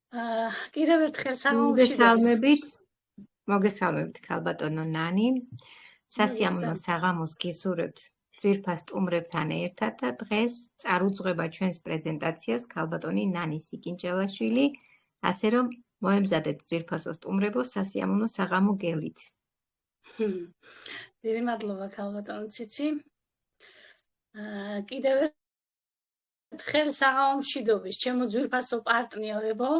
კიდევ ერთხელ საღამომშვიდობის. მოგესალმებით ქალბატონო ნანი. სასიამოვნო საღამოს გისურვებთ ძვირფას სტუმრებთან ერთად და დღეს წარუძღვება ჩვენს პრეზენტაციას ქალბატონი ნანი სიკინჭელაშვილი, ასე რომ მოემზადეთ ძვირფასო სტუმრებო სასიამოვნო საღამო გელით. დიდი მადლობა ქალბატონო ციცი. კიდევ ერთხელ საღამომშვიდობის ჩემო ძვირფასო პარტნიორებო,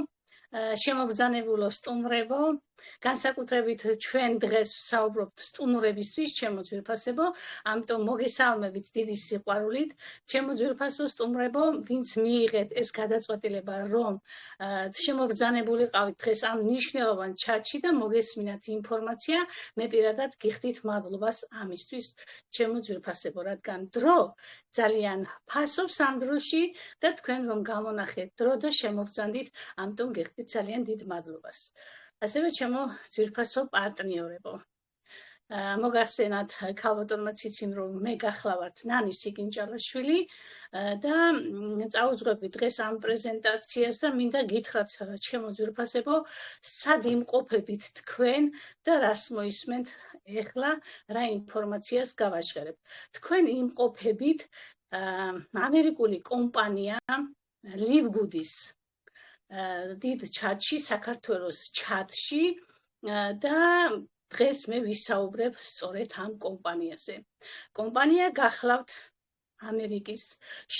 შემოგზანებულო სტუმრებო, განსაკუთრებით ჩვენ დღეს ვსაუბრობთ სტუმრებისთვის, ჩემო ძვირფასებო, ამიტომ მოგესალმებით დიდი სიყვარულით, ჩემო ძვირფასო სტუმრებო, ვინც მიიღეთ ეს გადაწყვეტილება, რომ შემოგზანებულიყავით დღეს ამ მნიშვნელოვან ჩატში და მოგესმინათ ინფორმაცია, მე პირადად გიხდით მადლობას ამისთვის, ჩემო ძვირფასებო, რადგან დრო ძალიან ფასობს ამ დროში და თქვენ რომ გამონახეთ დრო და შემოგზანდით, ამიტომ გიხდით ძალიან დიდ მადლობას. ასევე ჩემო ძვირფასო პარტნიორებო. მოგახსენათ ქალბატონმა ციციმ რომ მე გახლავართ ნანი სიკინჭალაშვილი და წაუძღვები დღეს ამ პრეზენტაციას და მინდა გითხრათ ჩემო ძვირფასებო, სად იმყოფებით თქვენ და რას მოისმენთ ეხლა რა ინფორმაციას გავაჟღერებ. თქვენ იმყოფებით ამერიკული კომპანია ლივგუდის დიდ ჩატში, საქართველოს ჩატში და დღეს მე ვისაუბრებ სწორედ ამ კომპანიაზე. კომპანია გახლავთ ამერიკის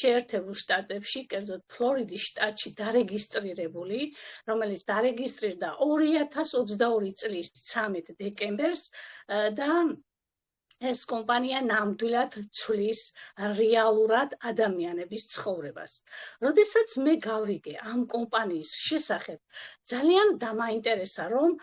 შეერთებულ შტატებში, კერძოდ ფლორიდის შტატში დარეგისტრირებული, რომელიც დარეგისტრირდა 2022 წლის 13 დეკემბერს და ეს კომპანია ნამდვილად ცვლის რეალურად ადამიანების ცხოვრებას. როდესაც მე გავიგე ამ კომპანიის შესახებ, ძალიან დამაინტერესა, რომ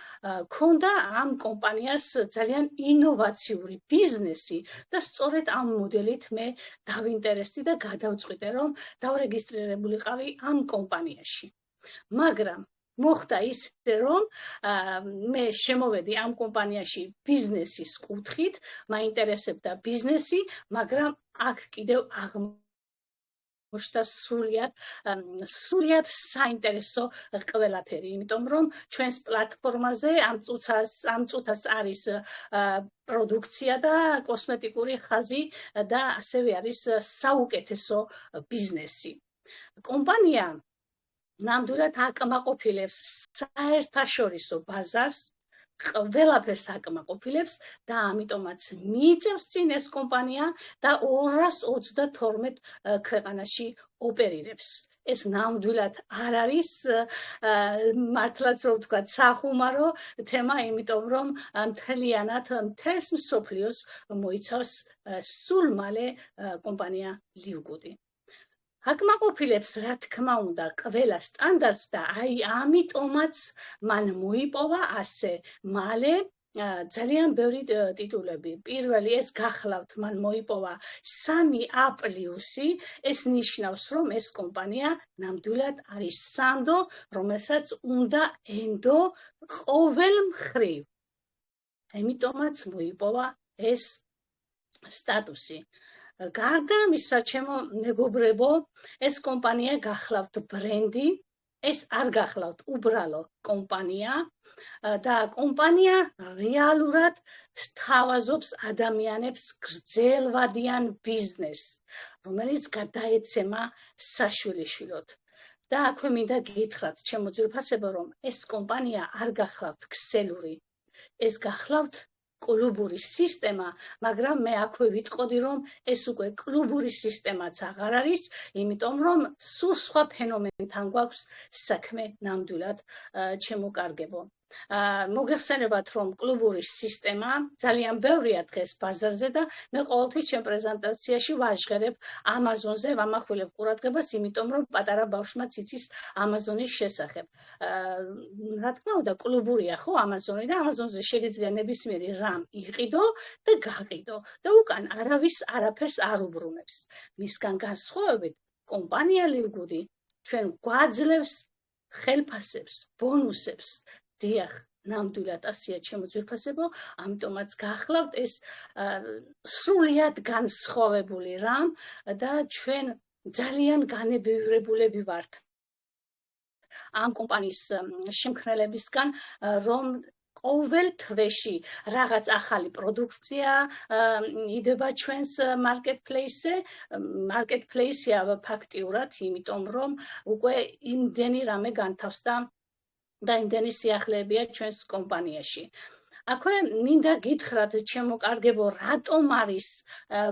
ქონდა ამ კომპანიას ძალიან ინოვაციური ბიზნესი და სწორედ ამ მოდელით მე დავინტერესდი და გადავწყვიტე, რომ დავრეგისტრირებულიყავი ამ კომპანიაში. მაგრამ მოხდა ისე, რომ მე შემოვედი ამ კომპანიაში ბიზნესის კუთხით, მაინტერესებდა ბიზნესი, მაგრამ აქ კიდევ აღმოჩნდა სრულიად საინტერესო ყველაფერი, იმიტომ რომ ჩვენს პლატფორმაზე ამ წუთას არის პროდუქცია და კოსმეტიკური ხაზი და ასევე არის საუკეთესო ბიზნესი. კომპანია ნამდვილად აკმაყოფილებს საერთაშორისო ბაზარს, ყველაფერს აკმაყოფილებს და ამიტომაც მიიწევს წინ ეს კომპანია და 232 ქვეყანაში ოპერირებს. ეს ნამდვილად არ არის მართლაც რომ ვთქვა სახუმარო თემა, იმიტომ რომ მთლიანად მთელს მსოფლიოს მოიცავს სულ მალე კომპანია ლივგუდი. აკმაყოფილებს რა თქმა უნდა ყველა სტანდარტს და აი ამიტომაც მან მოიპოვა ასე მალე ძალიან ბევრი ტიტულები. პირველი ეს გახლავთ, მან მოიპოვა 3A+, ეს ნიშნავს, რომ ეს კომპანია ნამდვილად არის სანდო, რომელსაც უნდა ენდო ყოველ მხრივ. ამიტომაც მოიპოვა ეს სტატუსი. გარდა ამისა, ჩემო მეგობრებო, ეს კომპანია გახლავთ ბრენდი, ეს არ გახლავთ უბრალო კომპანია და კომპანია რეალურად სთავაზობს ადამიანებს გრძელვადიან ბიზნესს, რომელიც გადაეცემა საშვილიშვილოდ. და აქვე მინდა გითხრათ, ჩემო ძვირფასებო, რომ ეს კომპანია არ გახლავთ ქსელური, ეს გახლავთ კლუბური სისტემა, მაგრამ მე აქვე ვიტყოდი, რომ ეს უკვე კლუბური სისტემაც აღარ არის, იმიტომ რომ სულ სხვა ფენომენთან გვაქვს საქმე ნამდვილად ჩემოკარგებო. მოგეხსენებათ, რომ კლუბური სისტემა ძალიან ბევრია დღეს ბაზარზე და მე ყოველთვის ჩემ პრეზენტაციაში ვაჟღერებ ამაზონზე, ვამახვილებ ყურადღებას, იმიტომ რომ პატარა ბავშვმაც იცის ამაზონის შესახებ. რა თქმა უნდა, კლუბურია ხო ამაზონი და ამაზონზე შეიძლება ნებისმიერი რამ იყიდო და გაყიდო და უკან არავის არაფერს არ უბრუნებს. მისგან განსხვავებით, კომპანია ლივგუდი ჩვენ გვაძლევს ხელფასებს, ბონუსებს. დიახ, ნამდვილად ასია ჩემო ძვირფასებო, ამიტომაც გახლავთ ეს სრულიად განსხვავებული რამ და ჩვენ ძალიან განებივრებულები ვართ ამ კომპანიის შემქმნელებისგან, რომ ყოველ თვეში რაღაც ახალი პროდუქცია იდება ჩვენს მარკეტპლეისზე. მარკეტპლეისია ფაქტიურად, იმიტომ რომ უკვე იმდენი რამე განთავსდა და იმდენი სიახლეებია ჩვენს კომპანიაში. აქვე მინდა გითხრათ, ჩემო კარგებო, რატომ არის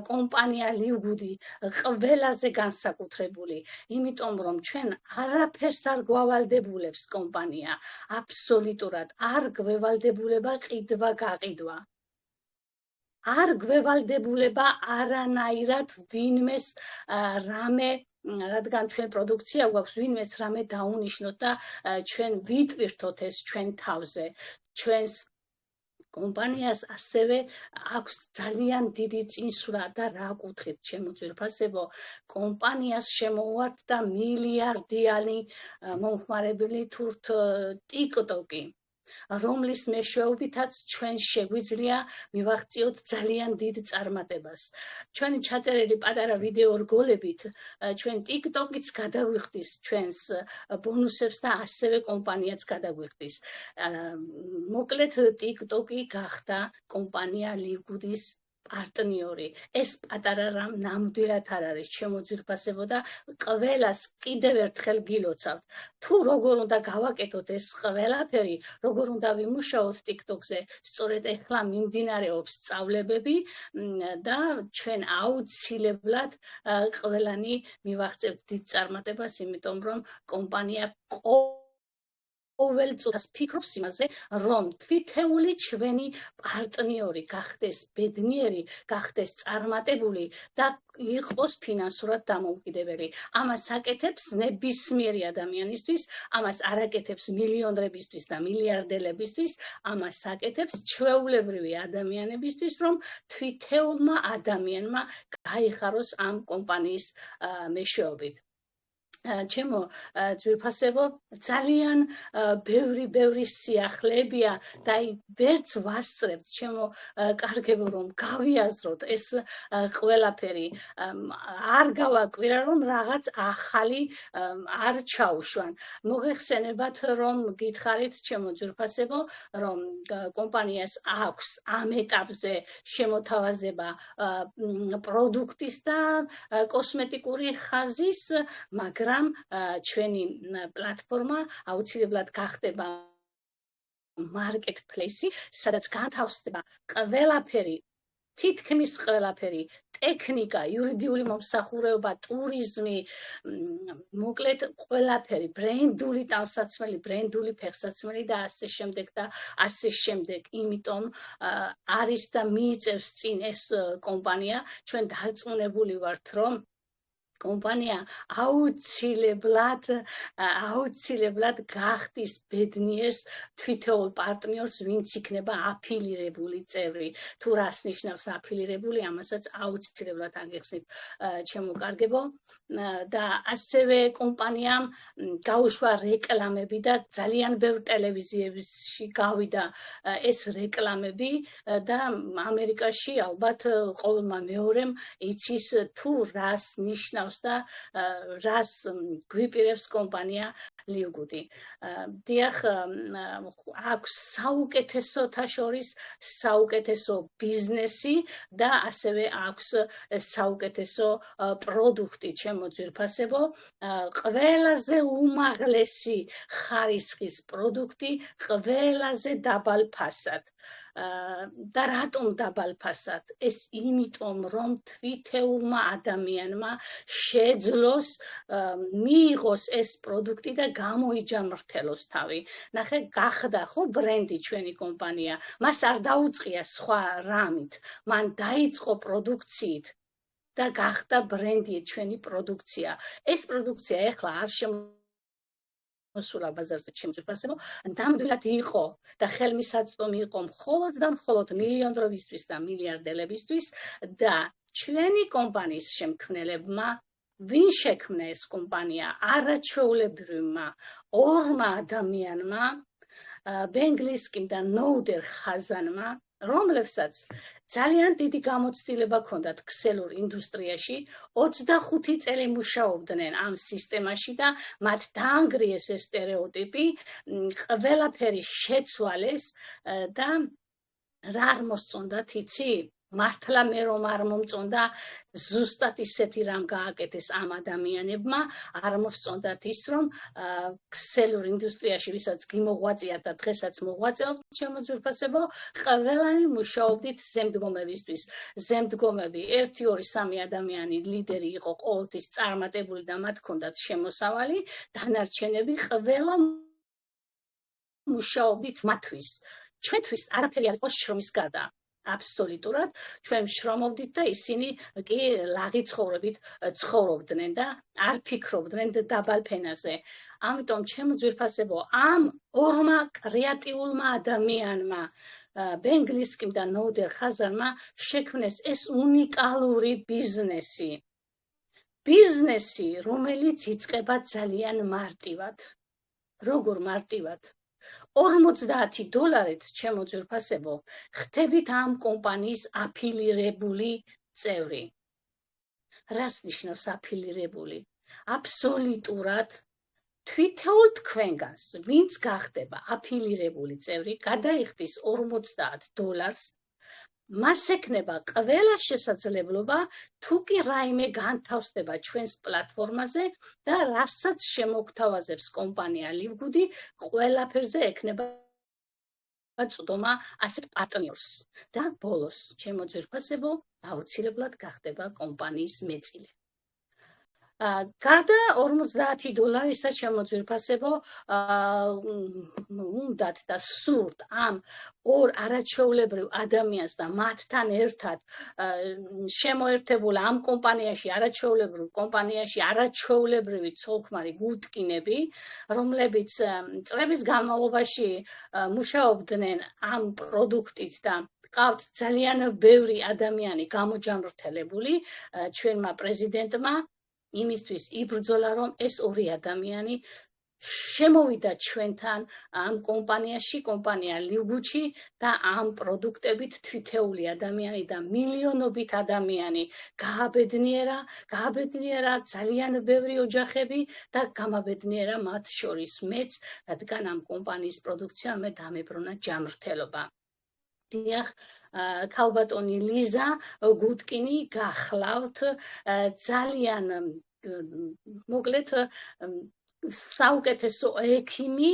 კომპანია ლივგუდი ყველაზე განსაკუთრებული? იმიტომ რომ ჩვენ არაფერს არ გვავალდებულებს კომპანია, აბსოლუტურად არ გვევალდებულება ყიდვა-გაყიდვა. არ გვევალდებულება არანაირად ვინმეს რამე, რადგან ჩვენ პროდუქცია გვაქვს, ვინმეს რამე დაუნიშნოთ და ჩვენ ვიტვირთოთ ეს ჩვენ თავზე. ჩვენს კომპანიას ასევე აქვს ძალიან დიდი წინსვლა და რა კუთხით, ჩემო ძვირფასებო, კომპანიას შემოუვარდა მილიარდიანი მომხმარებელი თურთ TikTok-ი, რომლის მეშვეობითაც ჩვენ შეგვიძლია მივაღწიოთ ძალიან დიდ წარმატებას. ჩვენი ჩაწერილი პატარა ვიდეო რგოლებით ჩვენ TikTok-იც გადაგვიხდის ჩვენს ბონუსებს და ასევე კომპანიაც გადაგვიხდის. მოკლედ TikTok-ი გახდა კომპანია ლივგუდის პარტნიორი. ეს პატარა რამ ნამდვილად არ არის, ჩემო ძვირფასებო, და ყველას კიდევ ერთხელ გილოცავთ. თუ როგორ უნდა გავაკეთოთ ეს ყველაფერი, როგორ უნდა ვიმუშაოთ TikTok-ზე, სწორედ ეხლა მიმდინარეობს სწავლებები და ჩვენ აუცილებლად ყველანი მივაღწევთ დიდ წარმატებას, იმიტომ რომ კომპანია ყოველ წუთას ფიქრობს იმაზე, რომ თვითეული ჩვენი პარტნიორი გახდეს ბედნიერი, გახდეს წარმატებული და იყოს ფინანსურად დამოუკიდებელი. ამას აკეთებს ნებისმიერი ადამიანისთვის, ამას არ აკეთებს მილიონერებისთვის და მილიარდელებისთვის, ამას აკეთებს ჩვეულებრივი ადამიანებისთვის, რომ თვითეულმა ადამიანმა გაიხაროს ამ კომპანიის მეშვეობით. ჩემო ძვირფასებო, ძალიან ბევრი სიახლეებია და ვერც ვასწრებთ, ჩემო კარგებო, რომ გავიაზროთ ეს ყველაფერი. არ გავაკვირა, რომ რაღაც ახალი არ ჩაუშვან. მოგეხსენებათ, რომ გითხარით, ჩემო ძვირფასებო, რომ კომპანიას აქვს ამ ეტაპზე შემოთავაზება პროდუქტის და კოსმეტიკური ხაზის, მაგრამ ჩვენი პლატფორმა აუცილებლად გახდება მარკეტპლეისი, სადაც განთავსდება ყველაფერი, თითქმის ყველაფერი, ტექნიკა, იურიდიული მომსახურება, ტურიზმი, მოკლედ ყველაფერი, ბრენდული ტანსაცმელი, ბრენდული ფეხსაცმელი და ასე შემდეგ და ასე შემდეგ. იმიტომ არის და მიიწევს წინ ეს კომპანია. ჩვენ დარწმუნებული ვართ, რომ კომპანია აუცილებლად გახდის ბედნიერს თვითეულ პარტნიორს, ვინც იქნება აფილირებული წევრი. თუ რას ნიშნავს აფილირებული, ამასაც აუცილებლად აგეხსნით, ჩემო კარგებო. და ასევე კომპანიამ გაუშვა რეკლამები და ძალიან ბევრ ტელევიზიებში გავიდა ეს რეკლამები და ამერიკაში ალბათ ყოველმა მეორემ იცის თუ რას ნიშნავს და რას გვიპირებს კომპანია ლივგუდი. დიახ, აქვს საუკეთესოთა შორის საუკეთესო ბიზნესი და ასევე აქვს საუკეთესო პროდუქტი, ჩემო ძვირფასებო, ყველაზე უმაღლესი ხარისხის პროდუქტი, ყველაზე დაბალ ფასად. და რატომ დაბალ ფასად? ეს იმიტომ, რომ თვითეულმა ადამიანმა შეძლოს მიიღოს ეს პროდუქტი და გამოიჯამრთელოს თავი. ნახე, გახდა ხო ბრენდი ჩვენი კომპანია. მას არ დაუწყია სხვა რამით. მან დაიწყო პროდუქციით და გახდა ბრენდი ჩვენი პროდუქცია. ეს პროდუქცია ეხლა არ მოსულა ბაზარზე, ჩემო ძვირფასებო, ნამდვილად იყო და ხელმისაწვდომი იყო მხოლოდ და მხოლოდ მილიონერებისთვის და მილიარდელებისთვის და ჩვენი კომპანიის შემქმნელებმა, ვინ შექმნა ეს კომპანია, არაჩვეულებრივმა ორმა ადამიანმა, ბენ გლისკიმ და ნოუდერ ხაზანმა, რომლებსაც ძალიან დიდი გამოცდილება ჰქონდათ ქსელურ ინდუსტრიაში, 25 წელი მუშაობდნენ ამ სისტემაში და მათ დაანგრიეს ეს სტერეოტიპი, ყველაფერი შეცვალეს და რა არ მოსწონდათ, იცი? მართლა მე რომ არ მომწონდა ზუსტად ისეთი რამ გააკეთეს ამ ადამიანებმა, არ მოსწონდათ ის რომ ქსელურ ინდუსტრიაში ვისაც გიმოღვაწიათ და დღესაც მოღვაწეობთ, ჩემო ძვირფასებო, ყველანი მუშაობდით ზემდგომებისთვის. ზემდგომები 1, 2, 3 ადამიანი ლიდერი იყო ყოველთვის წარმატებული და მათ ჰქონდათ შემოსავალი, დანარჩენები ყველა მუშაობდით მათთვის. ჩვენთვის არაფერი არ იყო შრომის გარდა. აბსოლუტურად ჩვენ შრომობდით და ისინი კი ლაღი ცხოვრებით ცხოვრობდნენ და არ ფიქრობდნენ დაბალ ფენაზე. ამიტომ ჩემო ძვირფასებო, ამ ორმა კრეატიულმა ადამიანმა, ბენ გლისკიმ და ნოუდერ ხაზარმა შექმნეს ეს უნიკალური ბიზნესი. ბიზნესი, რომელიც იწყება ძალიან მარტივად. როგორ მარტივად? $50 ჩემო ძვირფასებო, ხდებით ამ კომპანიის აფილირებული წევრი. რას ნიშნავს აფილირებული? აბსოლუტურად თვითონ თქვენგანს, ვინც გახდება აფილირებული წევრი, გადაიხდის $50, მას ექნება ყველა შესაძლებლობა თუ კი რაიმე განთავსდება ჩვენს პლატფორმაზე და რასაც შემოგთავაზებს კომპანია ლივგუდი, ყველაფერზე ექნება წვდომა ასეთ პარტნიორს და ბოლოს, ჩემო ძვირფასებო, აუცილებლად გახდება კომპანიის მეწილე. გარდა $50-ისა, ჩემო ძვირფასებო, უნდათ და სურთ ამ ორ არაჩვეულებრივ ადამიანს და მათთან ერთად შემოერთებულ ამ კომპანიაში, არაჩვეულებრივ კომპანიაში არაჩვეულებრივი ცოლქმარი გულტკინები, რომლებიც წლების განმავლობაში მუშაობდნენ ამ პროდუქტით და ყავთ ძალიან ბევრი ადამიანი გამოჯამრთელებული ჩვენმა პრეზიდენტმა იმისთვის იბრძოლა, რომ ეს ორი ადამიანი შემოვიდა ჩვენთან ამ კომპანიაში, კომპანია ლივგუჩი და ამ პროდუქტებით თითოეული ადამიანი და მილიონობით ადამიანი გააბედნიერა ძალიან ბევრი ოჯახები და გამაბედნიერა მათ შორის მეც, რადგან ამ კომპანიის პროდუქციამ მე დამებრუნა ჯამრთელობა. დიახ, ქალბატონი ლიზა გუდკინი გახლავთ ძალიან მოკლედ საუკეთესო ექიმი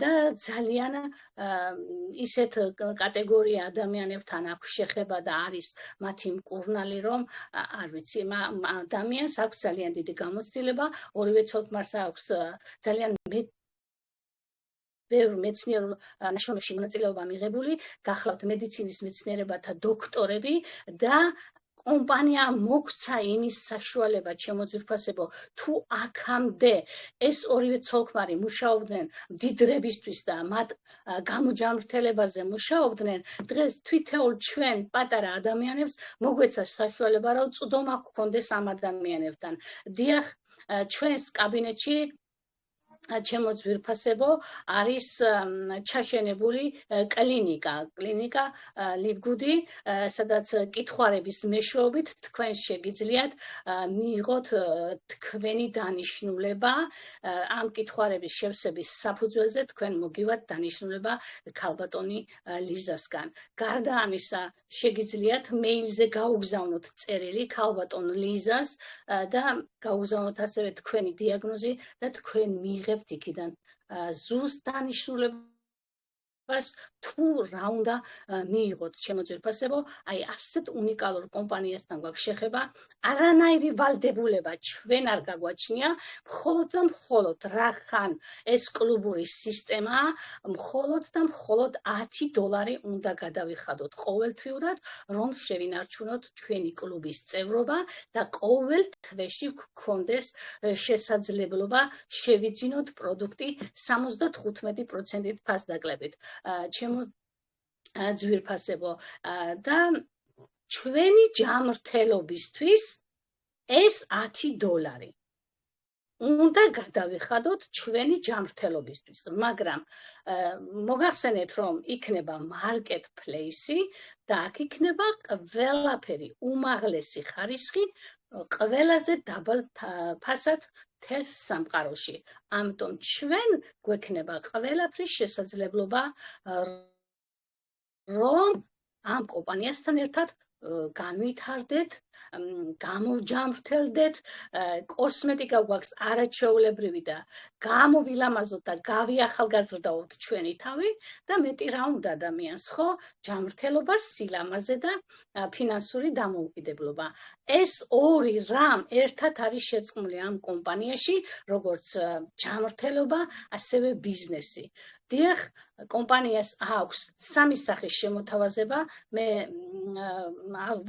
და ძალიან ისეთ კატეგორია ადამიანებთან აქვს შეხება და არის მათი მკურნალი, რომ არ ვიცი, ადამიანს აქვს ძალიან დიდი გამოცდილება, ორივე ცოლქმარს აქვს ძალიან ბევრ მეცნიერულ ნაშრომებში მონაწილეობა მიღებული, გახლავთ მედიცინის მეცნიერებათა დოქტორები და კომპანია მოგცა იმის საშუალება, ჩემო ძვირფასებო, თუ აქამდე ეს ორივე ცოლქმარი მუშაობდნენ მდიდრებისთვის და მათ გამოჯამრთელებაზე მუშაობდნენ, დღეს თითოეულ ჩვენ პატარა ადამიანებს მოგვეცა საშუალება, რომ წვდომა გქონდეს ამ ადამიანებთან. დიახ, ჩვენს კაბინეტში ჩემო ძვირფასებო, არის ჩაშენებული კლინიკა ლივგუდი, სადაც კითხვარების მეშვეობით თქვენ შეგიძლიათ მიიღოთ თქვენი დანიშნულება ამ კითხვარების შევსების საფუძველზე თქვენ მოგივათ დანიშნულება ქალბატონი ლიზასგან. გარდა ამისა, შეგიძლიათ მეილზე გაუგზავნოთ წერილი ქალბატონ ლიზას და გაუგზავნოთ ასევე თქვენი დიაგნოზი და თქვენ მიიღებთ იქიდან ზუსტ დანიშნულებას თუ რა უნდა მიიღოთ, ჩემო ძვირფასებო, აი ასეთ უნიკალურ კომპანიასთან გვაქვს შეხება, არანაირი ვალდებულება ჩვენ არ გაგვაჩნია, მხოლოდ და მხოლოდ რახან ეს კლუბური სისტემაა, მხოლოდ და მხოლოდ $10 უნდა გადავიხადოთ ყოველთვიურად, რომ შევინარჩუნოთ ჩვენი კლუბის წევრობა და ყოველ თვეში გქონდეს შესაძლებლობა შევიძინოთ პროდუქტი 75% ფასდაკლებით. ჩემო ძვირფასებო, და ჩვენი ჯამრთელობისთვის ეს $10 უნდა გადავიხადოთ ჩვენი ჯანმრთელობისთვის, მაგრამ მოგახსენეთ, რომ იქნება market place-ი და აქ იქნება ყველაფერი უმაღლესი ხარისხი, ყველაზე დაბალ ფასად მთელს სამყაროში. ამიტომ ჩვენ გვექნება ყველაფრის შესაძლებლობა, რომ ამ კომპანიასთან ერთად განვითარდეთ, გამოვჯამრთელდეთ, კოსმეტიკა გვაქვს არაჩვეულებრივი და გამოვილამაზოთ და გავიახალგაზრდაოთ ჩვენი თავი და მეტი რა უნდა ადამიანს, ხო? ჯანმრთელობა, სილამაზე და ფინანსური დამოუკიდებლობა. ეს ორი რამ ერთად არის შეწყმული ამ კომპანიაში, როგორც ჯანმრთელობა, ასევე ბიზნესი. დიახ, კომპანიას აქვს სამი სახის შემოთავაზება. მე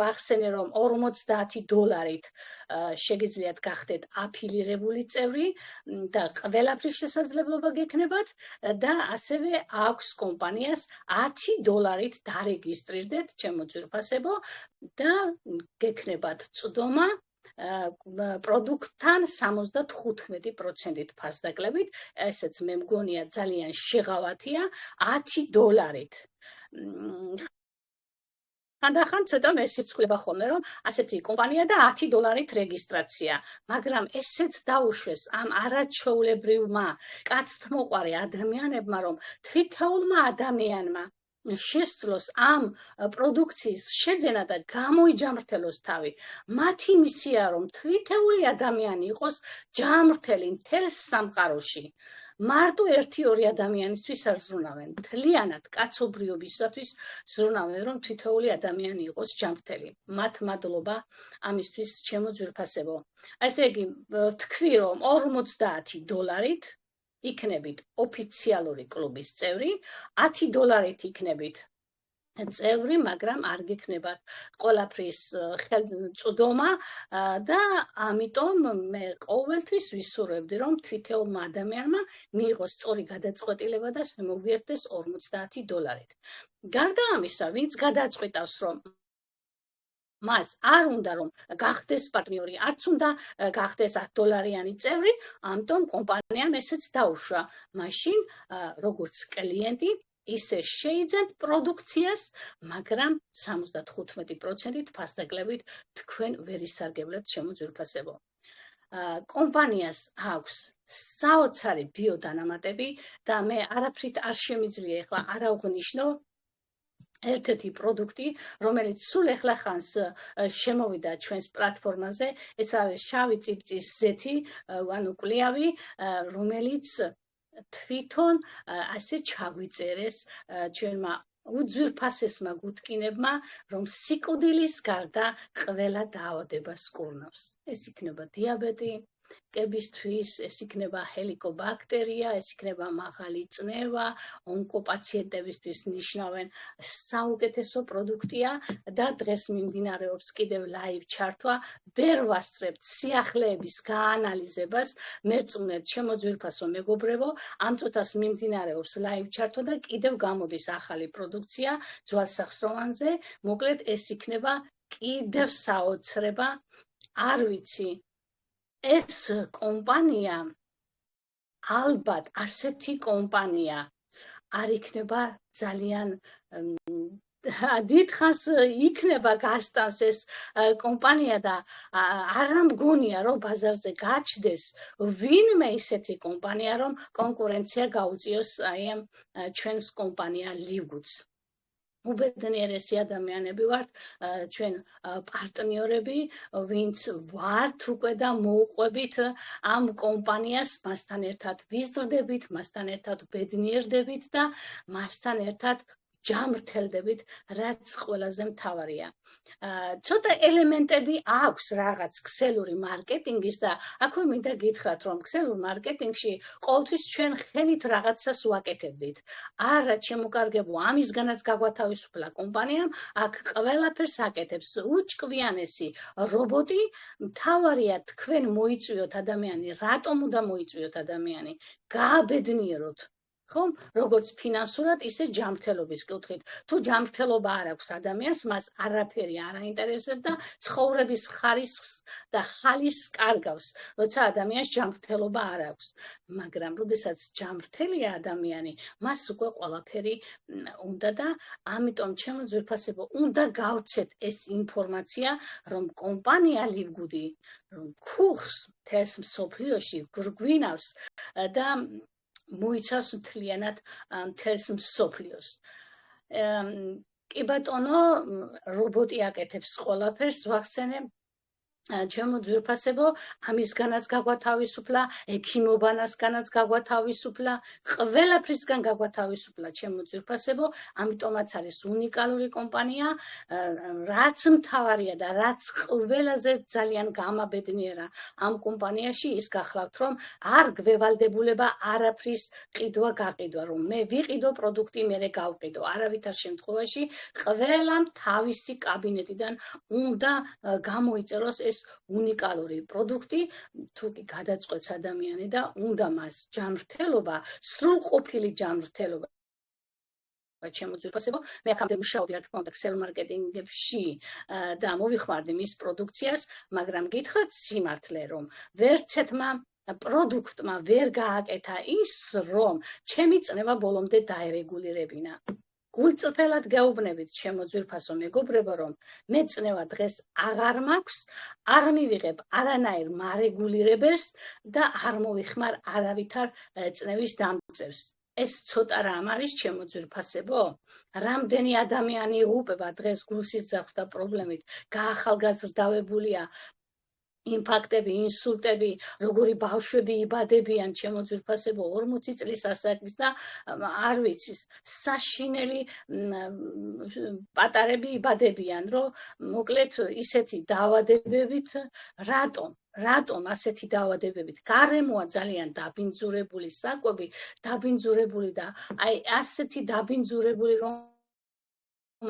ვახსენე, რომ $50 შეგიძლიათ გახდეთ აფილირებული წევრი და ყველაფრის შესაძლებლობა გექნებათ და ასევე აქვს კომპანიას $10 დარეგისტრირდეთ, ჩემო ძვირფასებო, და გექნებათ წვდომა პროდუქტთან 75%-ით ფასდაკლებით. ესეც მე მგონია ძალიან შეღავათია, $10. ხანდახან ცოტა მე სიცხლება ხოლმე, რომ ასეთი კომპანია და $10 რეგისტრაცია, მაგრამ ესეც დაუშვეს ამ არაჩვეულებრივმა კაცთმოყვარე ადამიანებმა, რომ თითოეულმა ადამიანმა შესძლოს ამ პროდუქციის შეძენა და გამოიჯამრთელოს თავი. მათი მისია, რომ თითოეული ადამიანი იყოს ჯანმრთელი მთელს სამყაროში. მარტო 1-2 ადამიანისთვის არ ზრუნავენ, მთლიანად კაცობრიობისათვის ზრუნავენ, რომ თითოეული ადამიანი იყოს ჯანმრთელი. მათ მადლობა ამისთვის, ჩემო ძვირფასებო. ესე იგი, ვთქვი, რომ $50 იქნებით ოფიციალური კლუბის წევრი, $10 იქნებით წევრი, მაგრამ არ გექნებათ ყველაფრის წვდომა და ამიტომ მე ყოველთვის ვისურვებდი, რომ თითოეულმა ადამიანმა მიიღოს სწორი გადაწყვეტილება და შემოგვიერთდეს $50. გარდა ამისა, ვინც გადაწყვეტავს, რომ მას არ უნდა რომ გახდეს პარტნიორი, არც უნდა გახდეს $10 წევრი, ამიტომ კომპანიამ ესეც დაუშვა. მაშინ როგორც კლიენტი ისე შეიძენთ პროდუქციას, მაგრამ 75%-ით ფასდაკლებით თქვენ ვერ ისარგებლეთ, ჩემო ძვირფასებო. კომპანიას აქვს საოცარი ბიოდანამატები და მე არაფრით არ შემიძლია ეხლა არ ავღნიშნო ერთ-ერთი პროდუქტი, რომელიც სულ ეხლახანს შემოვიდა ჩვენს პლატფორმაზე, ეს არის შავი წიფწის ზეთი, ანუ კლიავი, რომელიც თვითონ ასე ჩაგვიწერეს ჩვენმა უძვირფასესმა გუთკინებმა, რომ სიკვდილის გარდა ყველა დაავადებას კურნავს. ეს იქნება დიაბეტი, კებისთვის, ეს იქნება ჰელიკობაქტერია, ეს იქნება მაღალი წნევა, ონკოპაციენტებისთვის ნიშნავენ საუკეთესო პროდუქტია და დღეს მიმდინარეობს კიდევ ლაივ ჩართვა. ვერ ვასწრებთ სიახლეების გაანალიზებას, მერწმუნეთ, ჩემო ძვირფასო მეგობრებო, ამ წუთას მიმდინარეობს ლაივ ჩართვა და კიდევ გამოდის ახალი პროდუქცია ძვალსახსროვანზე. მოკლედ ეს იქნება კიდევ საოცრება, არ ვიცი. ეს კომპანია, ალბათ ასეთი კომპანია არ იქნება ძალიან დიდხანს იქნება გასტანს ეს კომპანია და არ მგონია, რომ ბაზარზე გაჩნდეს ვინმე ისეთი კომპანია, რომ კონკურენცია გაუწიოს აი ამ ჩვენს კომპანია ლიგუთს. უბედნიერესი ადამიანები ვართ, ჩვენ პარტნიორები, ვინც ვართ უკვე და მოუყვებით ამ კომპანიას, მასთან ერთად ვიზრდებით, მასთან ერთად ბედნიერდებით და მასთან ერთად ჯანმრთელდებით, რაც ყველაზე მთავარია. ცოტა ელემენტები აქვს რაღაც ქსელური მარკეტინგის და აქვე მინდა გითხრათ, რომ ქსელურ მარკეტინგში ყოველთვის ჩვენ ხელით რაღაცას ვაკეთებდით. არა, ჩემო კარგებო, ამისგანაც გაგვათავისუფლა კომპანიამ, აქ ყველაფერს აკეთებს უჭკვიანესი რობოტი. მთავარია თქვენ მოიწვიოთ ადამიანი, რატომ უნდა მოიწვიოთ ადამიანი? გააბედნიეროთ. ხომ როგორც ფინანსურად ისე ჯანმრთელობის კუთხით თუ ჯანმრთელობა არ აქვს ადამიანს მას არაფერი არ აინტერესებს და ცხოვრების ხარისხს და ხალისს კარგავს როცა ადამიანს ჯანმრთელობა არ აქვს მაგრამ როდესაც ჯანმრთელია ადამიანი მას უკვე ყველაფერი უნდა და ამიტომ ჩემო ძვირფასებო უნდა გავცეთ ეს ინფორმაცია რომ კომპანია ლივგუდი რომ ქუხს თეს მსოფლიოში გვირგვინავს და მოიცავს მთლიანად მთელს მსოფლიოს. კი ბატონო, რობოტი აკეთებს ყველაფერს, ვახსენე ჩემო ძვირფასებო, ამისგანაც გაგვათავისუფლა, ექიმობანასგანაც გაგვათავისუფლა, ყველაფრისგან გაგვათავისუფლა ჩემო ძვირფასებო, ამიტომაც არის უნიკალური კომპანია, რაც მთავარია და რაც ყველაზე ძალიან გამაბედნიერა ამ კომპანიაში ის გახლავთ, რომ არ გვევალდებულება არაფრის ყიდვა გაყიდვა, რომ მე ვიყიდო პროდუქტი, მერე გავყიდო. არავითარ შემთხვევაში ყველამ თავისი კაბინეტიდან უნდა გამოიწეროს ეს უნიკალური პროდუქტი, თუ კი გადაწყვეტს ადამიანი და უნდა მას ჯანმრთელობა, სრულყოფილი ჯანმრთელობა ჩემო ძვირფასებო, მე აქამდე მუშაობდი რა თქმა უნდა ქსელ მარკეტინგებში და მოვიხმარდი მის პროდუქციას, მაგრამ გითხრათ სიმართლე რომ ვერცერთმა პროდუქტმა ვერ გააკეთა ის, რომ ჩემი წნება ბოლომდე დაერეგულირებინა. გულწრფელად გაუბნებით ჩემო ძვირფასო მეგობრებო, რომ მე წნევა დღეს აღარ მაქვს, არ მივიღებ არანაირ მარეგულირებელს და არ მოვიხმარ არავითარ წნევის დამწევს. ეს ცოტა რამ არის ჩემო ძვირფასებო? რამდენი ადამიანი იღუპება დღეს გულსიძახს და პრობლემით, გაახალგაზრდავებულია, ინფარქტები, ინსულტები, როგორი ბავშვები იბადებიან ჩემო ძვირფასებო 40 წლის ასაკის და არ ვიცი, საშინელი პატარები იბადებიან, რომ მოკლედ ისეთი დაავადებებით რატომ ასეთი დაავადებებით? გარემოა ძალიან დაბინძურებული საკვები, დაბინძურებული და აი ასეთი დაბინძურებული რომ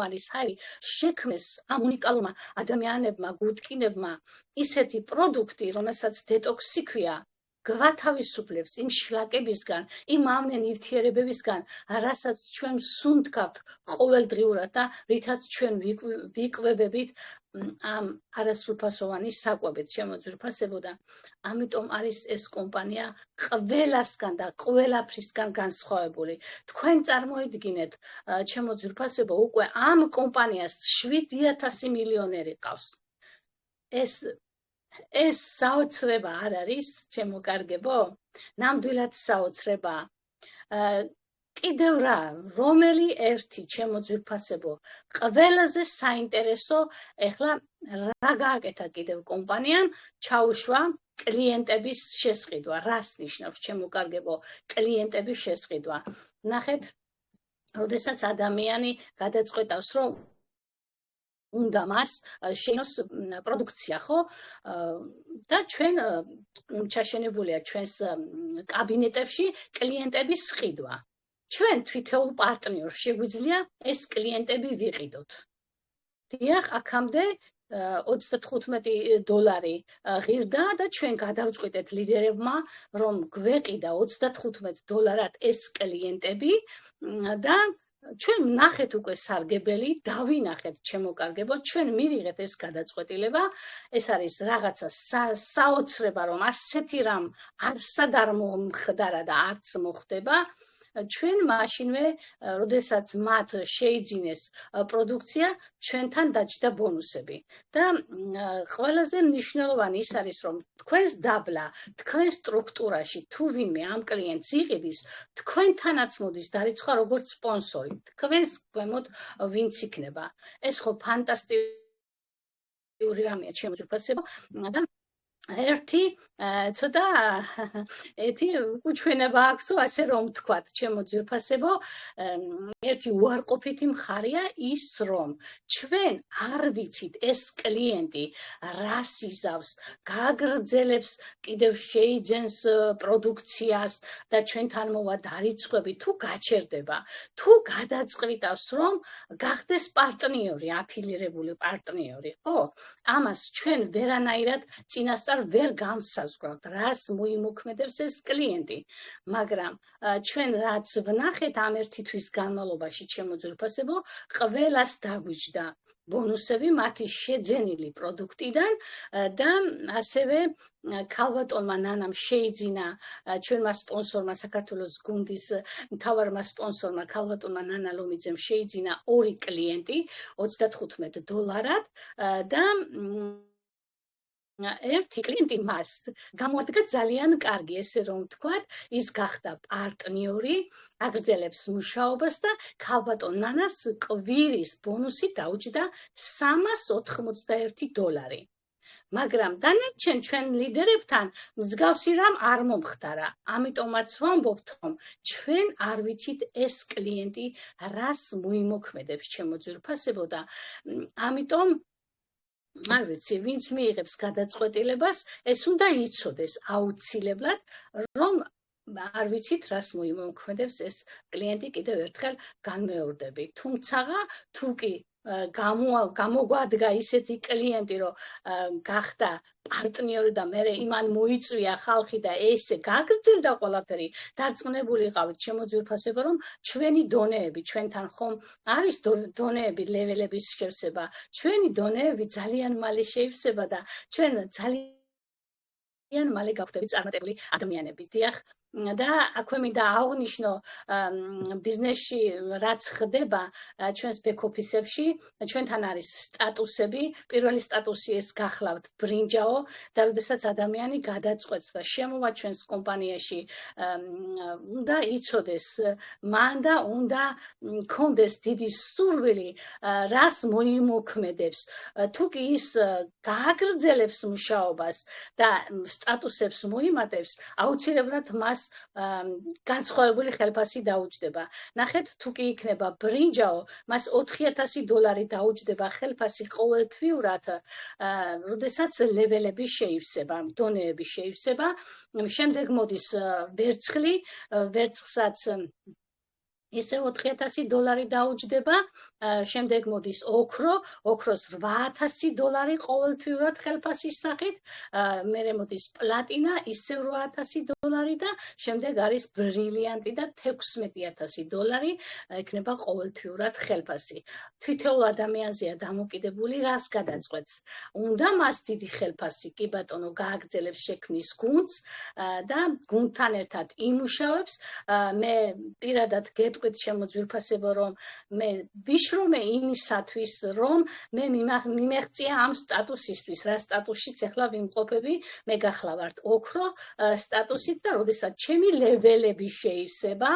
არის ჰაი შექმნეს ამ უნიკალურმა ადამიანებმა, გულტკინებმა ისეთი პროდუქტი, რომელსაც დეტოქსი ქვია, გვათავისუფლებს იმ შლაკებისგან, იმ ამნენ ნივთიერებებისგან, რასაც ჩვენ სუნთქავთ ყოველდღიურად და რითაც ჩვენ ვიკვებებით ამ არასრულფასოვანი საკვებით ჩემო ძვირფასებო და ამიტომ არის ეს კომპანია ყველასგან და ყველაფრისგან განსხვავებული. თქვენ წარმოიდგინეთ ჩემო ძვირფასებო, უკვე ამ კომპანიას 7,000 მილიონერი ყავს. ეს საოცრება არ არის, ჩემო კარგებო? ნამდვილად საოცრება. კიდევ რა, რომელი ერთი ჩემო ძვირფასებო, ყველაზე საინტერესო, ეხლა რა გააკეთა კიდევ კომპანიამ, ჩაუშვა კლიენტების შესყიდვა. რას ნიშნავს ჩემო კარგებო, კლიენტების შესყიდვა? ნახეთ, როდესაც ადამიანი გადაწყვეტავს, რომ უნდა მას შეინოს პროდუქცია, ხო? და ჩვენ ჩაშენებულია ჩვენს კაბინეტებში კლიენტების ყიდვა. ჩვენ თვითეულ პარტნიორს შეგვიძლია ეს კლიენტები ვიყიდოთ. დიახ, აქამდე $35 ღირდა და ჩვენ გადავწყვიტეთ ლიდერებმა, რომ გვეყიდა $35 ეს კლიენტები და ჩვენ ვნახეთ უკვე სარგებელი, დავინახეთ ჩემო კარგებო, ჩვენ მივიღეთ ეს გადაწყვეტილება, ეს არის რაღაცა საოცრება, რომ ასეთი რამ არსად არ მომხდარა და არც მოხდება. ჩვენ მაშინვე, როდესაც მათ შეიძინეს პროდუქცია, ჩვენთან დაჯდა ბონუსები. და ყველაზე მნიშვნელოვანი ის არის, რომ თქვენს დაბლა, თქვენ სტრუქტურაში თუ ვინმე ამ კლიენტს იყიდის, თქვენთანაც მოდის დარიცხვა როგორც სპონსორი. თქვენს ქვემოთ ვინც იქნება. ეს ხო ფანტასტიკური რამეა ჩემო ძვირფასებო და ერთი ცოტა უჩვენება აქვსო, ასე რომ ვთქვათ, ჩემო ძვირფასებო, ერთი უარყოფითი მხარეა ის, რომ ჩვენ არ ვიცით ეს კლიენტი რას იზავს, გაგრძელებს, კიდევ შეიძენს პროდუქციას და ჩვენთან მოვა დარიცხვები, თუ გაჩერდება, თუ გადაწყვიტავს, რომ გახდეს პარტნიორი, აფილირებული პარტნიორი, ხო? ამას ჩვენ ვერანაირად წინასწარ ცოტა ვერ განსაზღვრავთ, რას მოიმოქმედებს ეს კლიენტი, მაგრამ ჩვენ რაც ვნახეთ ამ ერთი თვის განმავლობაში, ჩემო ძვირფასებო, ყველას დაგვიჯდა ბონუსები მათი შეძენილი პროდუქტიდან და ასევე ქალბატონმა ნანამ შეიძინა ჩვენმა სპონსორმა საქართველოს გუნდის მთავარმა სპონსორმა ქალბატონმა ნანა ლომიძემ შეიძინა 2 კლიენტი $35 და ერთი კლიენტი მას გამოადგა ძალიან კარგი, ესე რომ ვთქვათ, ის გახდა პარტნიორი, აგრძელებს მუშაობას და ქალბატონ ნანას კვირის ბონუსი დაუჯდა $381. მაგრამ დანარჩენ ჩვენ ლიდერებთან მსგავსი რამ არ მომხდარა. ამიტომაც ვამბობთ, რომ ჩვენ არ ვიცით ეს კლიენტი რას მოიმოქმედებს, ჩემო ძვირფასებო და ამიტომ არ ვიცი, ვინც მიიღებს გადაწყვეტილებას, ეს უნდა იცოდეს აუცილებლად, რომ არ ვიცით რას მოიმოქმედებს ეს კლიენტი, კიდევ ერთხელ განმეორდები. თუმცა თუ კი გამოგვადგა ისეთი კლიენტი, რომ გახდა პარტნიორი და მე იმან მოიწვია ხალხი და ესე გაგრძელდა ყველაფერი, დარწმუნებული ყავით, ჩემო ძვირფასებო, რომ ჩვენი დონეები, ჩვენთან ხომ არის დონეები, ლეველების შევსება, ჩვენი დონეები ძალიან მალე შეივსება და ჩვენ ძალიან მალე გავხდებით წარმატებული ადამიანები. დიახ, და აქვე მინდა აღვნიშნო ბიზნესში რაც ხდება ჩვენს ბექ-ოფისებში, ჩვენთან არის სტატუსები. პირველი სტატუსი ეს გახლავთ ბრინჯაო და როდესაც ადამიანი გადაწყვეტს და შემოვა ჩვენს კომპანიაში, უნდა იცოდეს, მან და უნდა ქონდეს დიდი სურვილი, რას მოიმოქმედებს. თუ კი ის გააგრძელებს მუშაობას და სტატუსებს მოიმატებს, აუცილებლად მას განსხვავებული ხელფასი დაუჯდება. ნახეთ, თუ კი იქნება ბრინჯაო, მას $4000 დაუჯდება ხელფასი ყოველთვიურად, როდესაც ლეველები შეივსება, დონეები შეივსება. შემდეგ მოდის ვერცხლი, ვერცხლსაც ისე $4000 დაუჯდება. შემდეგ მოდის ოქრო, ოქროს $8000 ყოველთვიურად ხელფასის სახით. მერე მოდის პლატინა, ისევ $8000 და შემდეგ არის ბრილიანტი და $16000 იქნება ყოველთვიურად ხელფასი. თითოეულ ადამიანზეა დამოკიდებული, რას გადაწყვეტს. უნდა მას დიდი ხელფასი, კი ბატონო, გააგრძელებს შექმნის გუნდს და გუნდთან ერთად იმუშავებს. მე პირადად გეტყვით, ჩემო ძვირფასებო, რომ მე ვიშრომე იმისათვის, რომ მე მიმეღწია ამ სტატუსისთვის, რა სტატუსშიც ახლა ვიმყოფები, მე გახლავართ ოქრო სტატუსით და როდესაც ჩემი ლეველები შეივსება,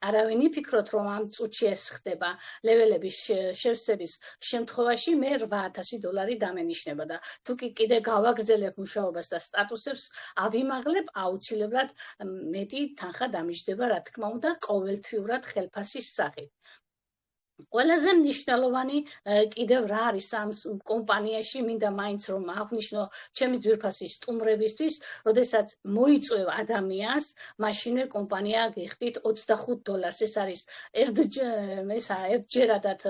არავინ იფიქროთ, რომ ამ წუთში ეს ხდება, ლეველების შევსების შემთხვევაში მე $8000 დამენიშნება და თუ კი კიდე გავაგრძელებ მუშაობას და სტატუსებს ავიმაღლებ, აუცილებლად მეტი თანხა დამიჯდება, რა თქმა უნდა, ყოველთვიურად ხელფასის სახით. ყველაზე მნიშვნელოვანი კიდევ რა არის ამ კომპანიაში, მინდა მაინც რომ აღვნიშნო ჩემი ძვირფასის სტუმრებისთვის, როდესაც მოიწვევ ადამიანს, მაშინვე კომპანია გიხდით $25. ეს არის ერთჯერადად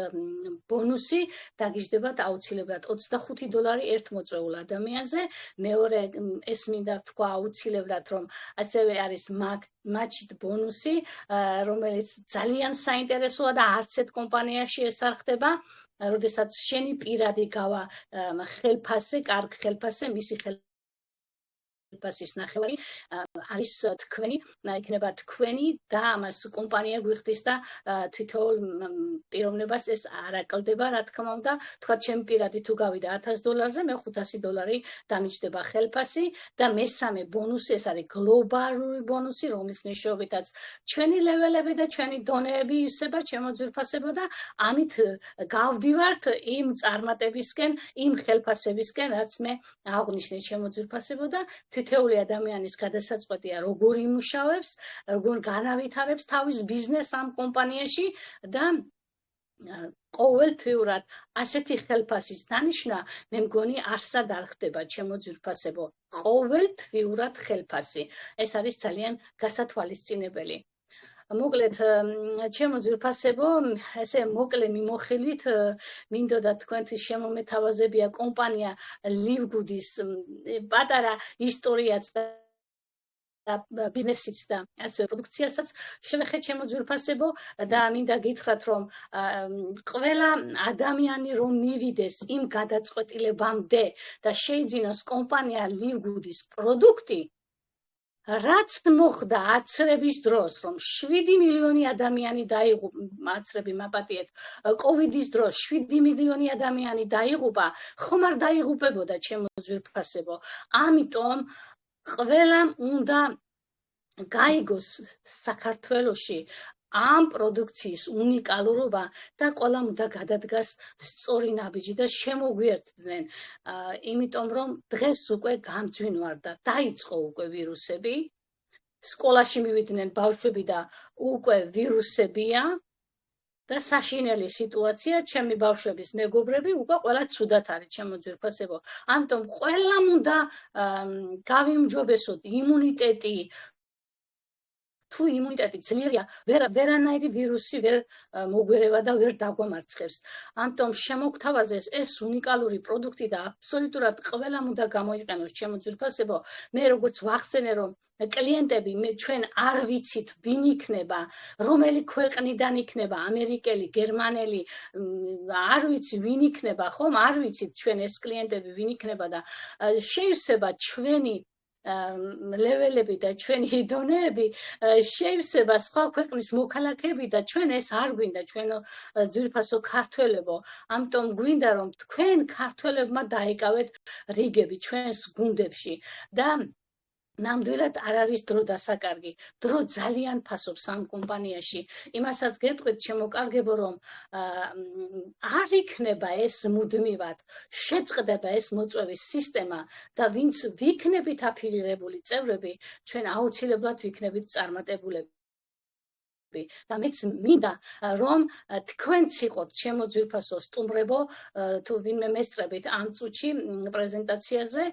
ბონუსი, დაგიჯდებათ აუცილებლად $25 ერთ მოწვეულ ადამიანზე. მეორე ეს მინდა ვთქვა აუცილებლად, რომ ასევე არის მაჩით ბონუსი, რომელიც ძალიან საინტერესოა და არც ერთ კომპანიაში ეს არ ხდება. როდესაც შენი პირადი გავა ხელფასზე, კარგ ხელფასზე, მისი ხელფასის ნახევარი არის თქვენი, იქნება თქვენი და ამას კომპანია გვიხდის და თითოეულ პიროვნებას ეს არ აკლდება, რა თქმა უნდა. თქვა ჩემი პირადი თუ გავიდა $1000-ზე, მე $500 დამიჯდება ხელფასი და მესამე ბონუსი, ეს არის გლობალური ბონუსი, რომლის მეშვეობითაც ჩვენი ლეველები და ჩვენი დონეები ივსება, ჩემო ძვირფასებო და ამით გავდივართ იმ წარმატებისკენ, იმ ხელფასებისკენ, რაც მე აღვნიშნე, ჩემო ძვირფასებო და თითოეული ადამიანის გადასაწყვეტია, როგორ იმუშავებს, როგორ განავითარებს თავის ბიზნესს ამ კომპანიაში და ყოველთვიურად ასეთი ხელფასის დანიშვნა, მე მგონი არსად არ ხდება, ჩემო ძვირფასებო. ყოველთვიურად ხელფასი. ეს არის ძალიან გასათვალისწინებელი. მოკლედ ჩემო ძვირფასებო, ესე მოკლე მიმოხილვით მინდოდა თქვენთვის შემომეთავაზებია კომპანია ლივგუდის პატარა ისტორიაც და ბიზნესიც და ასე პროდუქციასაც შევეხეთ ჩემო ძვირფასებო და მინდა გითხრათ რომ ყველა ადამიანი რომ მივიდეს იმ გადაწყვეტილებამდე და შეიძინოს კომპანია ლივგუდის პროდუქტი რაც მოხდა აცრების დროს რომ 7 მილიონი ადამიანი დაიღუპა აცრები მაპატიეთ კოვიდის დროს 7 მილიონი ადამიანი დაიღუპა ხომ არ დაიღუპებოდა ჩემო ძვირფასებო ამიტომ ყველამ უნდა გაიგოს საქართველოში ამ პროდუქციის უნიკალურობა და ყველამ უნდა გადადგას სწორი ნაბიჯი და შემოგვიერთდნენ იმიტომ რომ დღეს უკვე გამძვინვარდა დაიწყო უკვე ვირუსები სკოლაში მივიდნენ ბავშვები და უკვე ვირუსებია და საშინელი სიტუაცია ჩემი ბავშვების მეგობრები უკვე ყველა ცუდად არის ჩემო ძვირფასებო ამიტომ ყველამ უნდა გავიმჯობესოთ იმუნიტეტი თუ იმუნიტეტი ძლიერია ვერანაირი ვირუსი ვერ მოგვერევა და ვერ დაგვამარცხებს ამიტომ შემოგთავაზეს ეს უნიკალური პროდუქტი და აბსოლუტურად ყველამ უნდა გამოიყენოს ჩემო ძვირფასებო მე როგორც ვახსენე რომ კლიენტები ჩვენ არ ვიცით ვინ იქნება რომელი ქვეყნიდან იქნება ამერიკელი გერმანელი არ ვიცი ვინ იქნება ხომ არ ვიცით ჩვენ ეს კლიენტები ვინ იქნება და შეიძლება ჩვენი ლეველები და ჩვენი დონეები შეიძლება სხვა ქვეყნის მოქალაქეები და ჩვენ ეს არ გვინდა ჩვენო ძვირფასო ქართველებო ამიტომ გვინდა რომ თქვენ ქართველებმა დაიკავეთ რიგები ჩვენს გუნდებში და ნამდვილად არ არის დრო დასაკარგი დრო ძალიან ფასობს ამ კომპანიაში იმასაც გეტყვით შემოკარგებო რომ არ იქნება ეს მუდმივად შეწყდება ეს მოწვევის სისტემა და ვინც ვიქნებით აფილირებული წევრები ჩვენ აუცილებლად ვიქნებით წარმატებულები და მეც მინდა რომ თქვენც იყოთ ჩემო ძვირფასო სტუმრებო თუ ვინმე მესწრებით ამ წუთში პრეზენტაციაზე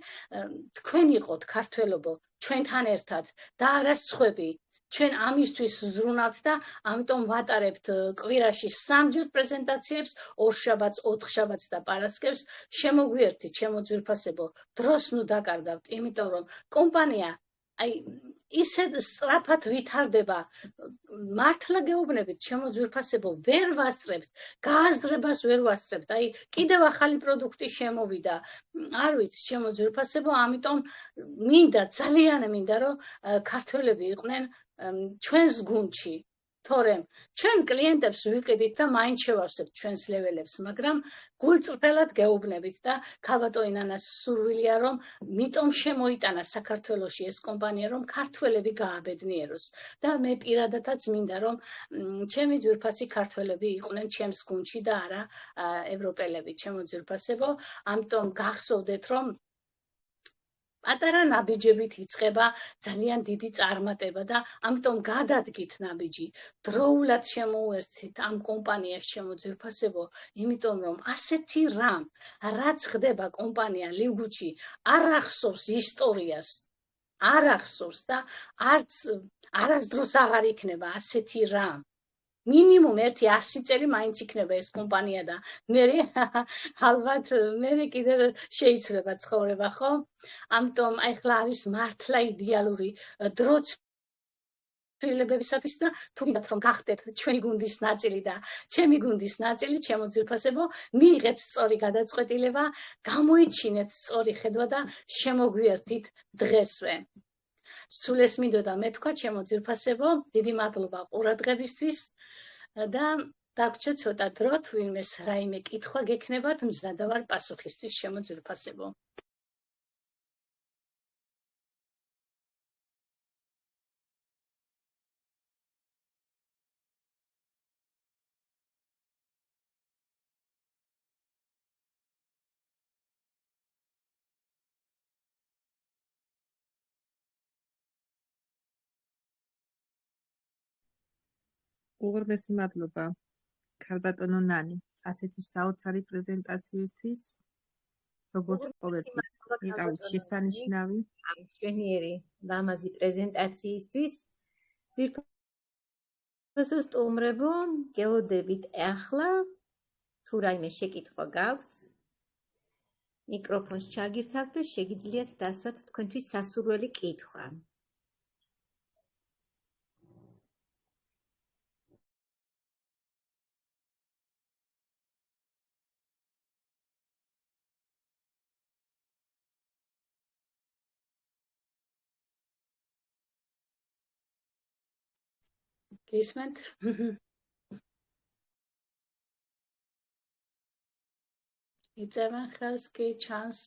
თქვენ იყოთ ქართველებო ჩვენთან ერთად და არა სხვები ჩვენ ამისთვის ზრუნავთ და ამიტომ ვატარებთ კვირაში 3 ჯერ პრეზენტაციებს 2 შაბათს 4 შაბათს და პარასკევს შემოგვიერთით ჩემო ძვირფასებო დროს ნუ დაკარგავთ იმიტომ რომ კომპანია აი ისე სწრაფად ვითარდება მართლა გეუბნებით ჩემო ძვირფასებო ვერ ვასწრებთ გააზრებას ვერ ვასწრებთ აი კიდევ ახალი პროდუქტი შემოვიდა არ ვიცი ჩემო ძვირფასებო ამიტომ მინდა ძალიან მინდა რომ ქართველები იყვნენ ჩვენს გუნდში თორემ ჩვენ კლიენტებს ვიყიდით და მაინც შევავსებთ ჩვენს ლეველებს მაგრამ გულწრფელად გეუბნებით და ქალბატონი ნანას სურვილია რომ მიტომ შემოიტანა საქართველოში ეს კომპანია რომ ქართველები გააბედნიეროს და მე პირადადაც მინდა რომ ჩემი ძვირფასი ქართველები იყვნენ ჩემს გუნდში და არა ევროპელები ჩემო ძვირფასებო ამიტომ გახსოვდეთ რომ პატარა ნაბიჯებით იწყება ძალიან დიდი წარმატება და ამიტომ გადადგით ნაბიჯი დროულად შემოუერთდით ამ კომპანიას ჩემო ძვირფასებო იმიტომ რომ ასეთი რამ რაც ხდება კომპანია ლივგუჩი არ ახსოვს ისტორიას არ ახსოვს და არც არასდროს აღარ იქნება ასეთი რამ მინიმუმ 100 წელი მაინც იქნება ეს კომპანია და მე ალბათ მე კიდევ შეიძლება ცხოვრება ხო ამიტომ ახლა არის მართლა იდეალური დრო ცვლილებებისათვის და თუ გინდათ რომ გახდეთ ჩვენი გუნდის ნაწილი და ჩემი გუნდის ნაწილი ჩემო ძვირფასებო მიიღეთ სწორი გადაწყვეტილება გამოიჩინეთ სწორი ხედვა და შემოგვიერთდით დღესვე სულ ეს მინდოდა მეთქვა ჩემო ძვირფასებო დიდი მადლობა ყურადღებისთვის და დაგვრჩა ცოტა დრო თუ ვინმეს რაიმე კითხვა გექნებათ მზადა ვარ პასუხისთვის ჩემო ძვირფასებო უღრმესი მადლობა ქალბატონო ნანი ასეთი საოცარი პრეზენტაციისთვის როგორც ყოველთვის იყავით შესანიშნავი ამ ჩვენიერი ლამაზი პრეზენტაციისთვის სტუმრებო, გელოდებით ახლა თუ რაიმე შეკითხვა გაქვთ, მიკროფონს ჩაგირთავთ და შეგიძლიათ დასვათ თქვენთვის სასურველი კითხვა. გისმენთ? იწევენ ხელს კი ჩანს?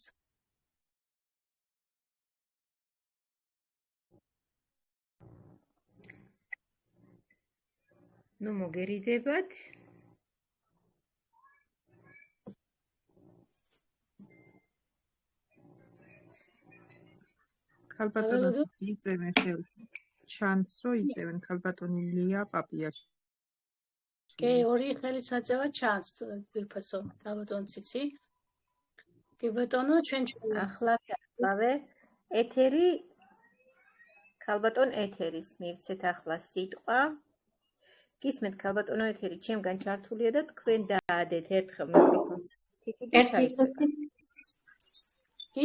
ნუ მოგერიდებათ. ქალბატონიც იწევენ ხელს. ჩანს რომ იწევენ ქალბატონი ლია პაპიაშვილი. კი, ორი ხელის აწევა ჩანს ძვირფასო ქალბატონ ციცი. კი ბატონო, ჩვენ ახლა ვიახლავე ეთერი ქალბატონ ეთერის მივცეთ ახლა სიტყვა. გისმენთ ქალბატონო ეთერი ჩემგან ჩართულია და თქვენ დაადეთ ერთხელ მიკროფონს თითი და ჩაიცვეთ.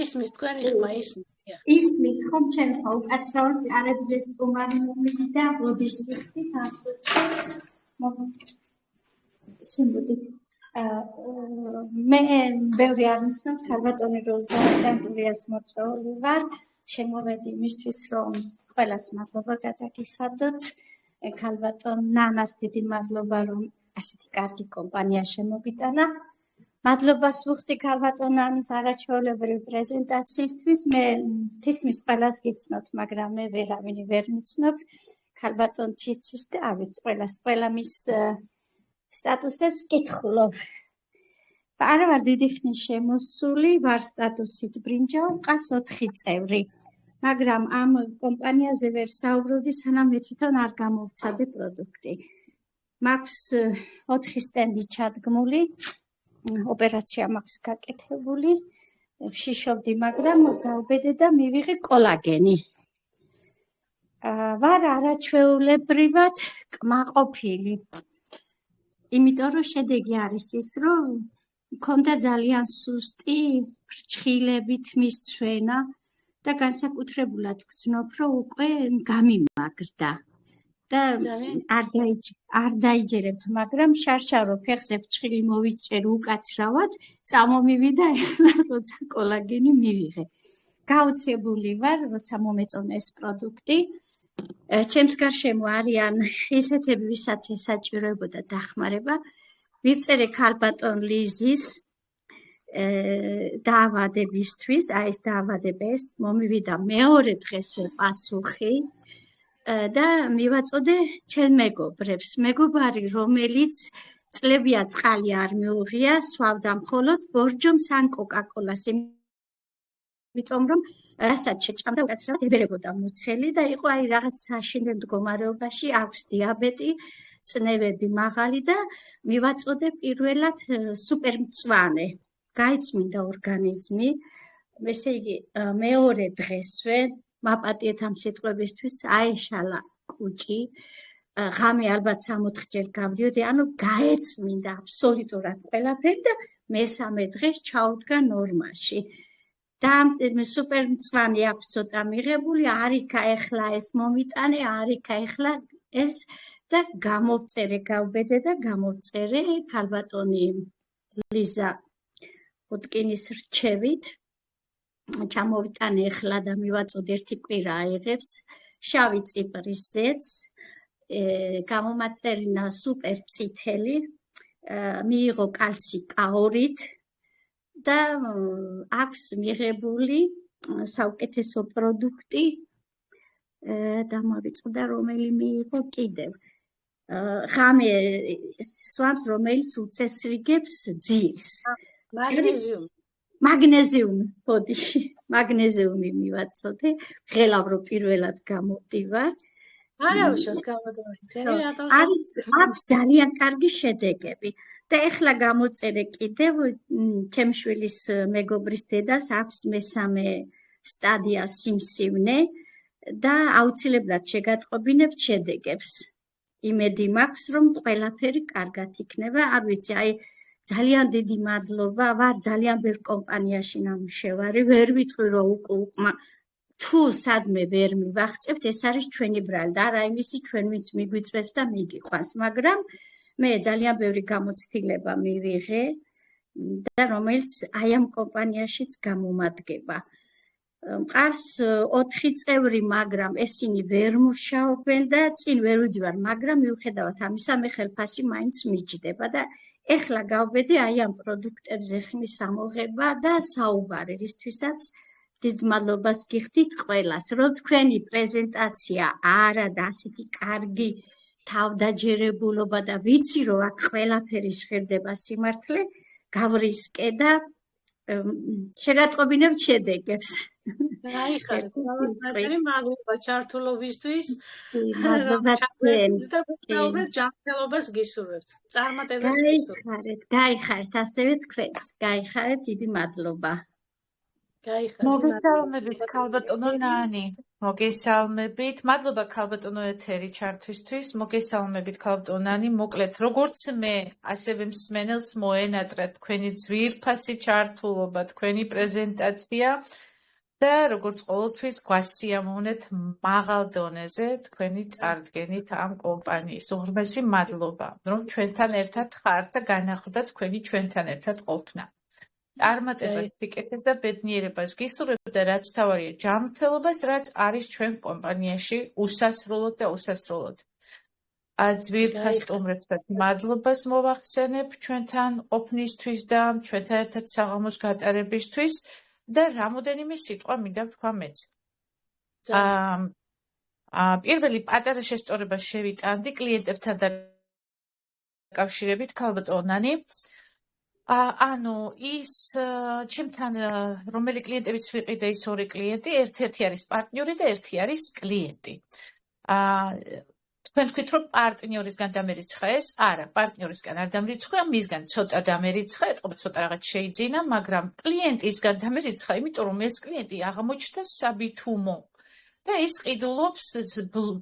ისმის თქვენი ხმა ისმის. ისმის ხომ ჩემ ხო უკაცრავად კარებზე სტუმარი მომიდი და ბოდიშ ვიხდით absolutely. Სიმბოდი მე ბევრი არ მიცნობ ქალბატონი როზა ჭანტურიას მოწვეული ვარ. შემოვედი იმისთვის რომ ყველას მადლობა გადაგიხადოთ. ქალბატონ ნანას დიდი მადლობა რომ ასეთი კარგი კომპანია შემოგიტანა. მადლობას ვუხდი ქალბატონ ნანის არაჩვეულებრივი პრეზენტაციისთვის. მე თითქმის ყველას გიცნობთ, მაგრამ მე ვერავინი ვერ მიცნობთ. ქალბატონ ციცის და ავიც ყველა მის სტატუსებს კითხულობ. არა ვარ დიდი ხნის შემოსული, ვარ სტატუსით ბრინჯაო, მყავს 4 წევრი. მაგრამ ამ კომპანიაზე ვერ საუბრობდი, სანამ მე თვითონ არ გამოვცადე პროდუქტი. მაქვს 4 სტენდი ჩადგმული, ოპერაცია მაქვს გაკეთებული, ვშიშობდი, მაგრამ გავბედე და მივიღე კოლაგენი. ვარ არაჩვეულებრივად კმაყოფილი. იმიტომ რომ შედეგი არის ის, რომ მქონდა ძალიან სუსტი ფრჩხილებით მისცვენა და განსაკუთრებულად ვგრძნობ, რომ უკვე გამიმაგრდა და არ დაიჯერებთ, მაგრამ შარშარო ფეხზე ფრჩხილი მოვიჭერ უკაცრავად, წამომივიდა ეხლა როცა კოლაგენი მივიღე. გაოცებული ვარ, როცა მომეწონა ეს პროდუქტი. ჩემს გარშემო არიან ისეთები, ვისაც ესაჭიროებოდა დახმარება. მივწერე ქალბატონ ლიზის დაავადებისთვის, აი ეს დაავადებეს, მომივიდა მეორე დღესვე პასუხი და მივაწოდე ჩემ მეგობრებს. მეგობარი, რომელიც წლებია წყალი არ მიუღია, სვავდა მხოლოდ ბორჯომს ან კოკა-კოლას. იმიტომ რომ რასაც შეჭამდა უკაცრავად ებერებოდა მუცელი და იყო აი რაღაც საშინელ მდგომარეობაში, აქვს დიაბეტი, წნევები მაღალი და მივაწოდე პირველად სუპერმწვანე. გაიწმინდა ორგანიზმი. ესე იგი მეორე დღესვე მაპატიეთ ამ სიტყვებისთვის აეშალა კუჭი. ღამე ალბათ 60 ჯერ გავდიოდი, ანუ გაეწმინდა აბსოლუტურად ყველაფერი და მესამე დღეს ჩაუდგა ნორმაში. და სუპერმწვანე აქვს ცოტა მიღებული, არიქა ეხლა ეს მომიტანე, არიქა ეხლა ეს და გამოვწერე, გავბედე და გამოვწერე ქალბატონი ლიზა უტკინის რჩევით. ჩამოვიტანე ეხლა და მივაწოდე ერთი კვირა აიღებს, შავი წიპრის ზეც, გამომაწერინა სუპერ წითელი, მიიღო კალცი კაორით და აქვს მიღებული საუკეთესო პროდუქტი დამავიწყდა, რომელი მიიღო კიდევ. ღამე სვამს, რომელიც უწესრიგებს ძილს. მაგნეზიუმი, ბოდიში, მაგნეზიუმი მივაწოდე, ღელავ რო პირველად გამოვდივარ. არა უშავს გამოდივარ. აქვს ძალიან კარგი შედეგები. და ეხლა გამოწერე კიდევ ჩემშვილის მეგობრის დედას აქვს მესამე სტადია სიმსივნე და აუცილებლად შეგატყობინებთ შედეგებს. იმედი მაქვს, რომ ყველაფერი კარგად იქნება. არ ვიცი, აი ძალიან დიდი მადლობა, ვარ ძალიან ბევრ კომპანიაში ნამუშევარი, ვერ ვიტყვი რომ უკუყმა თუ სადმე ვერ მივახცევთ, ეს არის ჩვენი ბრალი და არა იმისი ჩვენ ვინც მიგვიწევს და მიგიყვანს, მაგრამ მე ძალიან ბევრი გამოცდილება მივიღე და რომელიც აი ამ კომპანიაშიც გამომადგება. მყავს 4 წევრი, მაგრამ ესენი ვერ მუშაობენ და წინ ვერ ვიდივარ, მაგრამ მიუხედავად ამისა მე ხელფასი მაინც მიჯდება და ეხლა გავბედე აი ამ პროდუქტებზე ხმის ამოღება და საუბარი, რისთვისაც დიდ მადლობას გიხდით ყველას, რომ თქვენი პრეზენტაცია არა და ასეთი კარგი თავდაჯერებულობა და ვიცი რომ აქ ყველაფერი ჟღერდება სიმართლე, გავრისკე და შეგატყობინებთ შედეგებს. მადლობა ჩართულობისთვის. მადლობა და ჯანმრთელობას გისურვებთ. წარმატებას გისურვებთ. გაიხარეთ ასევე თქვენს. გაიხარეთ, დიდი მადლობა. მოგესალმებით ქალბატონო ნანი. მოგესალმებით. მადლობა ქალბატონო ეთერი ჩართვისთვის. მოგესალმებით ქალბატონო ნანი. მოკლედ, როგორც მე, ასევე მსმენელს მოენატრა თქვენი ძვირფასი ჩართულობა, თქვენი პრეზენტაცია და როგორც ყოველთვის გვასიამოვნეთ მაღალ დონეზე თქვენი წარდგენით ამ კომპანიის. უღრმესი მადლობა, რომ ჩვენთან ერთად ხართ და განახლდა თქვენი ჩვენთან ერთად ყოფნა. წარმატებას გიკეთებ და ბედნიერებას გისურვებ და რაც თავარია ჯანმრთელობას, რაც არის ჩვენ კომპანიაში უსასრულოდ და უსასრულოდ. ძვირფას სტუმრებსაც მადლობას მოვახსენებ ჩვენთან ყოფნისთვის და ჩვენთან ერთად საღამოს გატარებისთვის და რამოდენიმე სიტყვა მინდა ვთქვა მეც. პირველი პატარა შესწორება შევიტანდი კლიენტებთან დაკავშირებით ქალბატონო ნანი. ანუ ის ჩემთან რომელი კლიენტებიც ვიყიდე ის 2 კლიენტი, ერთ-ერთი არის პარტნიორი და ერთი არის კლიენტი. თქვენ თქვით რომ პარტნიორისგან დამერიცხა ეს? არა, პარტნიორისგან არ დამერიცხა, მისგან ცოტა დამერიცხა, ეთყობა ცოტა რაღაც შეიძინა, მაგრამ კლიენტისგან დამერიცხა, იმიტომ რომ ეს კლიენტი აღმოჩნდა საბითუმო. და ის ყიდულობს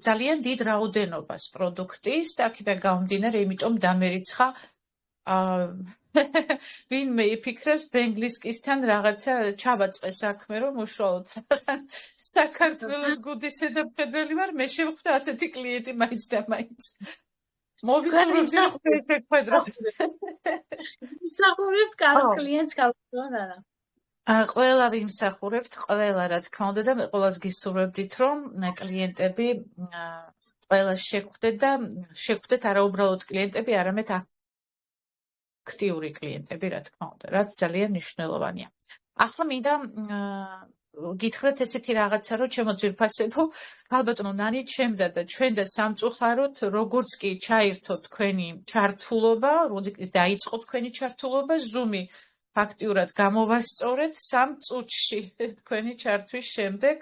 ძალიან დიდ რაოდენობას პროდუქტის და აქედან გამომდინარე, იმიტომ დამერიცხა ვინმე იფიქრებს ბენგლისკისთან რაღაცა ჩავაწყე საქმე რომ უშუალოდ საქართველოს გუდის ზედამხედველი ვარ, მე შევხვდა ასეთი კლიენტი მაინც და მაინც. მოვისურვებდი შეხვედრას. ვიმსახურებთ კარგ კლიენტს ქალბატონო ნანა. ყველა ვიმსახურებთ, ყველა რა თქმა უნდა და მე ყველას გისურვებდით რომ კლიენტები ყველა შეხვდეთ და შეხვდეთ არა უბრალოდ კლიენტები, არამედ აქტიური კლიენტები, რა თქმა უნდა, რაც ძალიან მნიშვნელოვანია. ახლა მინდა გითხრათ ესეთი რაღაცა, რომ ჩემო ძვირფასებო, ქალბატონო ნანი ჩემდა და ჩვენ და სამწუხაროდ, როგორც კი ჩაირთო თქვენი ჩართულობა, როდესაც დაიწყო თქვენი ჩართულობა, Zoom-ი ფაქტიურად გამოვასწორეთ 3 წუთში თქვენი ჩართვის შემდეგ.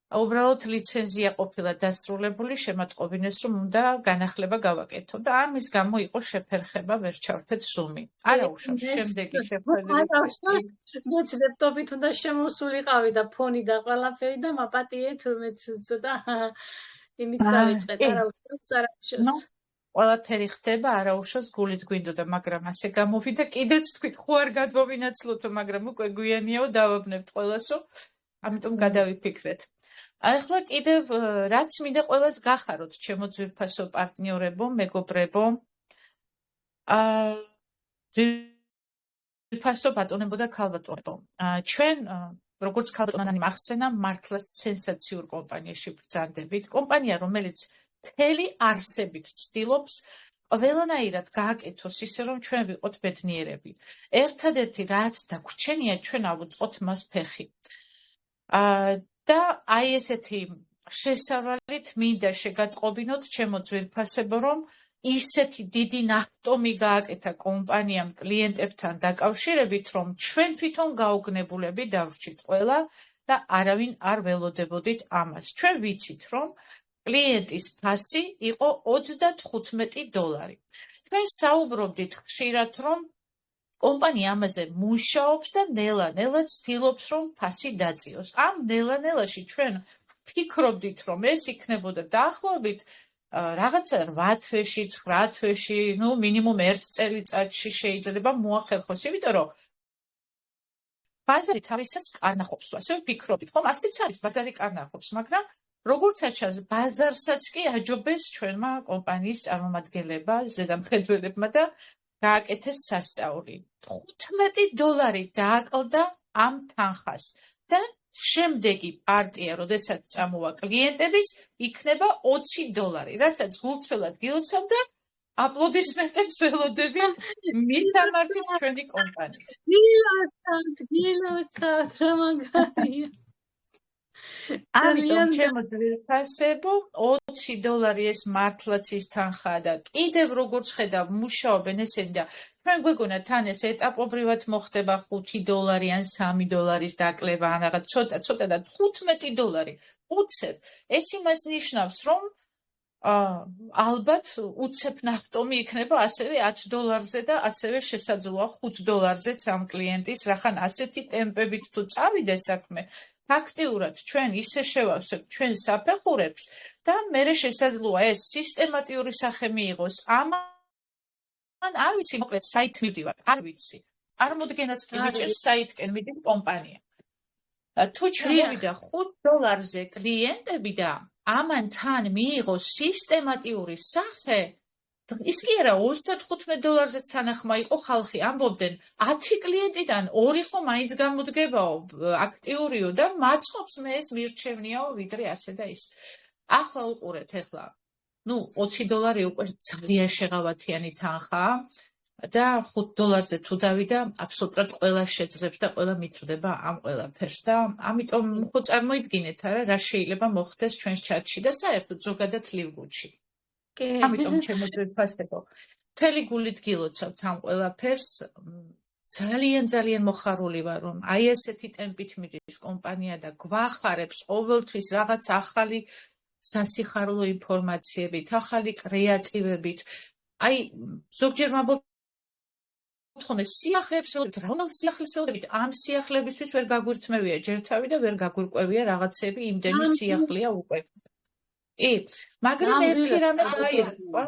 უბრალოდ ლიცენზია ყოფილა დასრულებული, შემატყობინეს რომ უნდა განახლება გავაკეთო და ამის გამო იყო შეფერხება, ვერ ჩავთეთ Zoom-ი. არა უშავს, შემდეგი შეხვედრისთვის. მეც ლეპტოპით უნდა შემოსულიყავი და ფონი და ყველაფერი და მაპატიეთ, მეც ცოტა იმით დავიწყეთ, არა უშავს, არა უშავს. ყველაფერი ხდება, არა უშავს, გულით გვინდოდა, მაგრამ ასე გამოვიდა, კიდეც თქვით, ხო არ გადმოვინაცვლოთო, მაგრამ უკვე გვიანიაო დავაბნებთ ყველასო, ამიტომ გადავიფიქრეთ. ახლა კიდევ რაც მინდა ყველას გახაროთ, ჩემო ძვირფასო პარტნიორებო, მეგობრებო. ძვირფასო ბატონებო და ქალბატონებო. ჩვენ როგორც ქალბატონო ნანი მახსენა, მართლაც სენსაციურ კომპანიაში ბრძანდებით. კომპანია, რომელიც მთელი არსებით ცდილობს ყველანაირად გააკეთოს ისე, რომ ჩვენ ვიყოთ ბედნიერები. ერთადერთი რაც დაგვრჩენია, ჩვენ ავუწყოთ მას ფეხი. და აი ესეთი შესავალით მინდა შეგატყობინოთ ჩემო ძვირფასებო, რომ ისეთი დიდი ნახტომი გააკეთა კომპანიამ კლიენტებთან დაკავშირებით, რომ ჩვენ თვითონ გაუგნებულები დავრჩით ყველა და არავინ არ ველოდებოდით ამას. ჩვენ ვიცით, რომ კლიენტის ფასი იყო $35. ჩვენ საუბრობდით ხშირად, რომ კომპანია ამაზე მუშაობს და ნელა-ნელა ცდილობს, რომ ფასი დაწიოს. ამ ნელა-ნელაში ჩვენ ვფიქრობდით, რომ ეს იქნებოდა დაახლოებით რაღაცა 8 თვეში, 9 თვეში, ნუ მინიმუმ 1 წელიწადში შეიძლება მოახერხოს, იმიტომ რომ ბაზარი თავისას კარნახობს, ასე ვფიქრობთ, ხომ? ასეც არის, ბაზარი კარნახობს, მაგრამ როგორც აჩას, ბაზარსაც კი აჯობეს ჩვენმა კომპანიის წარმომადგენლებმა, ზედამხედველებმა და გააკეთეს სასწაული. $15 დააკლდა ამ თანხას და შემდეგი პარტია, როდესაც წამოვა კლიენტების, იქნება $20, რასაც გულწრფელად გილოცავდა აპლოდისმენტებს ველოდები მის დამარცხებით ჩვენი კომპანიის. გილოცავთ, რა მაგარია. ამიტომ ჩემო ძვირფასებო, $20 ეს მართლაც ის თანხაა და კიდევ როგორც ხედავ, მუშაობენ ესენი და ჩვენ გვეგონა თან ეს ეტაპობრივად მოხდება $5 ან $3 დაკლება ან რაღაც ცოტა და $15 უცებ. ეს იმას ნიშნავს, რომ ალბათ უცებ ნახტომი იქნება ასევე $10 და ასევე შესაძლოა $5-ზეც ამ კლიენტის, რახან ასეთი ტემპებით თუ წავიდა საქმე, ფაქტიურად ჩვენ ისე შევავსებთ ჩვენ საფეხურებს და მერე შესაძლოა ეს სისტემატიური სახე მიიღოს. ან არ ვიცი, მოკლედ საით მივდივართ, არ ვიცი. წარმოდგენაც კი მიჭირს საითკენ მიდის კომპანია. თუ ჩამოვიდა $5-ზე კლიენტები და ამან თან მიიღოს სისტემატიური სახე, ის კი არა $35-ზეც თანახმა იყო ხალხი, ამბობდნენ 10 კლიენტიდან 2 ხო მაინც გამოდგებაო, აქტიურიო და მაწყობს მე ეს მირჩევნიაო, ვიდრე ასე და ის. ახლა უყურეთ ახლა. ნუ $20 უკვე ძალიან შეღავათიანი თანხაა და $5-ზე თუ დავიდა, აბსოლუტურად ყველა შეძლებს და ყველა მიწდება ამ ყველაფერს და ამიტომ ხო წარმოიდგინეთ არა, რა შეიძლება მოხდეს ჩვენს ჩატში და საერთოდ ზოგადად ლივგუთში. ამიტომ ჩემო ძვირფასებო, მთელი გულით გილოცავთ ამ ყველაფერს, ძალიან მოხარული ვარ, რომ აი ესეთი ტემპით მიდის კომპანია და გვახარებს ყოველთვის რაღაც ახალი სასიხარულო ინფორმაციებით, ახალი კრეატივებით. აი ზოგჯერ მაბობ ხომ ეს სიახლეებს ველოდებით, რომელ სიახლეს ველოდებით, ამ სიახლებისთვის ვერ გაგვირთმევია ჯერ თავი და ვერ გაგვირკვევია რაღაცები, იმდენი სიახლეა უკვე. კი, მაგრამ ერთი რამე გაირკვა.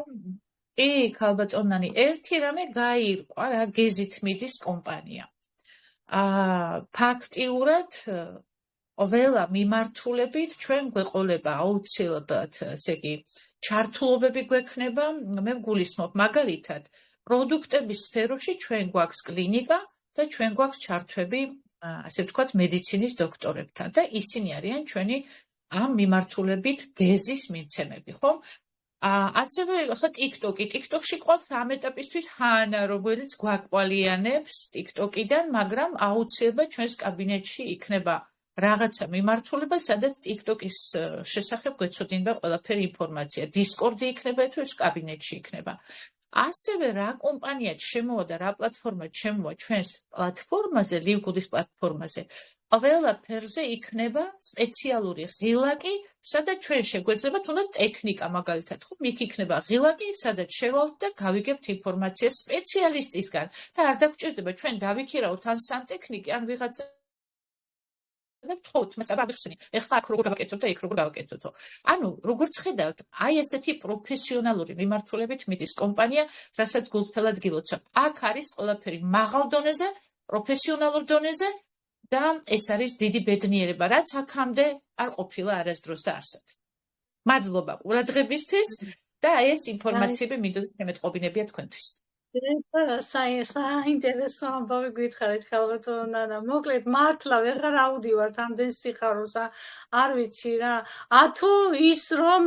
კი, ქალბატონანი, ერთი რამე გაირკვა, რა გეზით მიდის კომპანია. ფაქტიურად ყველა მიმართულებით ჩვენ გვეყოლება აუცილებლად, ესე იგი, ჩართულობები გვექნება, მე ვგულისხმობ მაგალითად პროდუქტების სფეროში ჩვენ გვაქვს კლინიკა და ჩვენ გვაქვს ჩართვები, ასე ვთქვათ, მედიცინის დოქტორებთან და ისინი არიან ჩვენი ამ მიმართულებით გეზის მიმცემები, ხო? ასევე ახლა TikTok-ში ყავს ამ ეტაპისთვის ჰანა, რომელიც გვაკვალიანებს TikTok-იდან, მაგრამ აუცილებლად ჩვენს კაბინეტში იქნება რაღაცა მიმართულება, სადაც TikTok-ის შესახებ გვეცოდინება ყველაფერი ინფორმაცია. Discord-ი იქნება თუ ეს კაბინეტში იქნება. ასევე რა კომპანია შემოვა და რა პლატფორმა შემოვა ჩვენს პლატფორმაზე, ლივგუდის პლატფორმაზე, ყველაფერზე იქნება სპეციალური ღილაკი, სადაც ჩვენ შეგვეძლება თუნდაც ტექნიკა მაგალითად, ხო, იქ იქნება ღილაკი, სადაც შევალთ და გავიგებთ ინფორმაციას სპეციალისტისგან და არ დაგვჭირდება ჩვენ დავიქირავთ ან სანტექნიკი, ან ვიღაცა ვთხოვთ, მასაბა ვიხსენი, ეხლა აქ როგორ გავაკეთოთ და იქ როგორ გავაკეთოთ. ანუ, როგორც ხედავთ, აი ესეთი პროფესიონალური მიმართულებით მიდის კომპანია, რასაც გულწრფელად გილოცავთ. აქ არის ყველაფერი მაღალ დონეზე, პროფესიონალურ დონეზე და ეს არის დიდი ბედნიერება, რაც აქამდე არ ყოფილა არასდროს და არსად. მადლობა ყურადღებისთვის და აი ეს ინფორმაციები მინდოდა შემეტყობინებია თქვენთვის. საინტერესო ამბავი გითხარით, ქალბატონო ნანა. მოკლედ, მართლა ვეღარ ავდივართ ამდენ სიხარულს, არ ვიცი რა. თუ ის რომ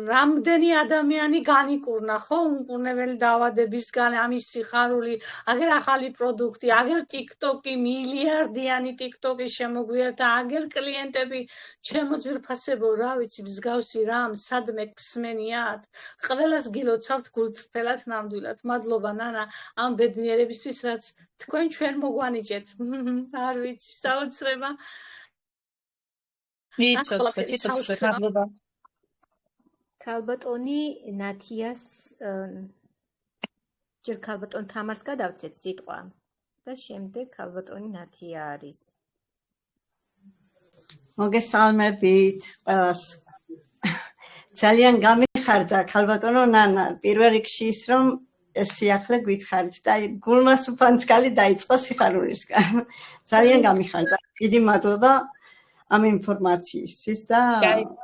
რამდენი ადამიანი განიკურნა, ხო, უმკურნებელი დაავადებისგან, ამის სიხარული, აგერ ახალი პროდუქტი, აგერ TikTok-ი, მილიარდიანი TikTok-ი შემოგვიერთდა, აგერ კლიენტები, ჩემო ძვირფასებო, რა ვიცი, მსგავსი რამ, სადმე გსმენიათ, ყველას გილოცავთ გულწრფელად ნამდვილად. მადლობა ნანა ამ ბედნიერებისთვის, რაც თქვენ ჩვენ მოგვანიჭეთ. არ ვიცი, საოცრება. იცოცხლეთ, მადლობა. ქალბატონი ნათიას ჯერ ქალბატონ თამარს გადავცეთ სიტყვა და შემდეგ ქალბატონი ნათია არის. მოგესალმებით ყველას. ძალიან გამიხარდა გამიხარდა ქალბატონო ნანა პირველ რიგში ის რომ ეს სიახლე გითხარით და გულმა უფანցკალი დაიწყო სიხარულისგან. ძალიან გამიხარდა. დიდი მადლობა ამ ინფორმაციისთვის და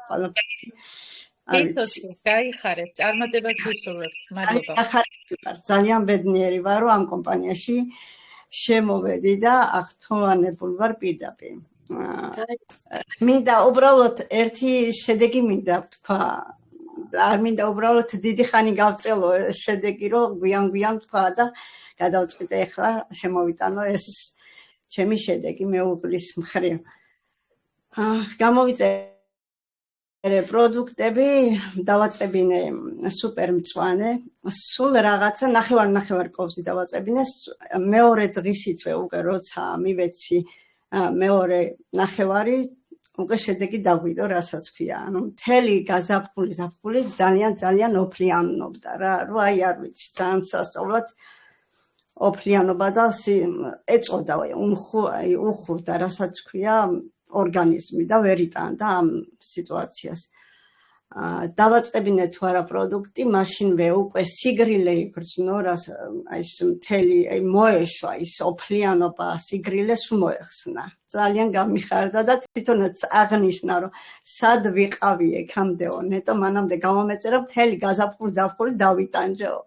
ყველაფერი. გაიხარეთ, წარმატებას გისურვებთ. მადლობა. ძალიან ბედნიერი ვარ, რომ ამ კომპანიაში შემოვედი და აღთვალანებული ვარ პირდაპირ. მინდა უბრალოდ ერთი შედეგი მინდა ვთქვა. არ მინდა უბრალოდ დიდი ხანი გავწელო ეს შედეგი, რომ გვიან თქვა და გადავწყვიტე ახლა შემოვიტანო ეს ჩემი შედეგი მეუღლის მხრივ. გამოვიწერე პროდუქტები, დავაწყებინე სუპერ მწვანე, სულ რაღაცა ნახევარ კოვზი დავაწყებინე, მეორე დღისითვე უკვე როცა მივეცი მეორე ნახევარი უკვე შედეგი დაგვიდო, რასაც ქვია. ანუ მთელი გაზაფხული ძალიან ოფლიანობდა რა, რომ აი არ ვიცი, ძალიან სასწაულად ოფლიანობა და ეწოდა უხურდა, რასაც ქვია ორგანიზმი და ვერ იტანდა ამ სიტუაციას. დავაწყებინე თუ არა პროდუქტი, მაშინვე უკვე სიგრილე იგრძნო, აი ეს მთელი მოეშვა ის ოფლიანობა, სიგრილეს მოეხსნა. ძალიან გამიხარდა და თვითონაც აღნიშნა, რომ სად ვიყავი ეკამდეო, ნეტო მანამდე გამომეწერა მთელი გაზაფხული დავიტანჯეო.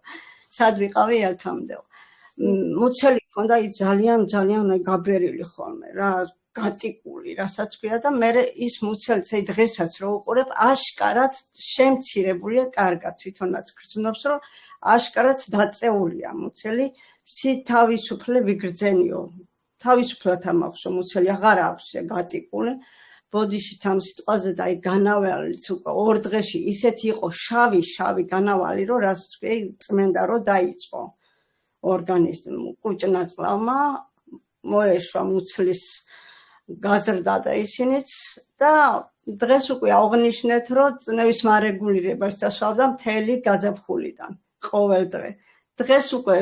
სად ვიყავი ეკამდეო. მუცელი ჰქონდა ძალიან გაბერილი ხოლმე რა, გატიკული, რასაც ქვია და მე ის მუცელიც აი დღესაც რო უყურებ, აშკარად შემცირებულია კარგად, თვითონაც გრძნობს, რომ აშკარად დაწეულია მუცელი, თავისუფლე ვიგრძენიო. თავისუფლად ამაქვს მუცელი, აღარ აქვს გატიკული. ბოდიშით ამ სიტყვაზე და აი განავალიც უკვე 2 დღეში ისეთი იყო შავი განავალი, რომ რასაც ქვია, წმენდა რომ დაიწყო ორგანიზმი კუჭნაწლავმა, მოეშვა მუცლის გაზრდა და ისინიც და დღეს უკვე აღნიშნეთ, რომ წნევის მარეგულირებას დასვავდა მთელი გაზაფხულიდან, ყოველ დღე. დღეს უკვე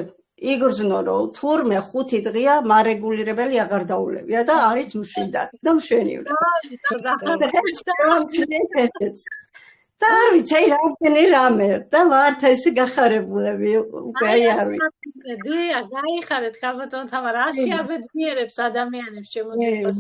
იგრძნო, რომ თურმე 5 დღეა მარეგულირებელი აღარ დაულებია და არის მშვიდად და მშვენივრად. და არ ვიცი, აი რამდენი რამე და ვართ ესე გახარებულები უკვე აი არ ვიცი. დია, გაიხარეთ ქალბატონ თამარა, ასე აბედნიერებს ადამიანებს შემოძიებას.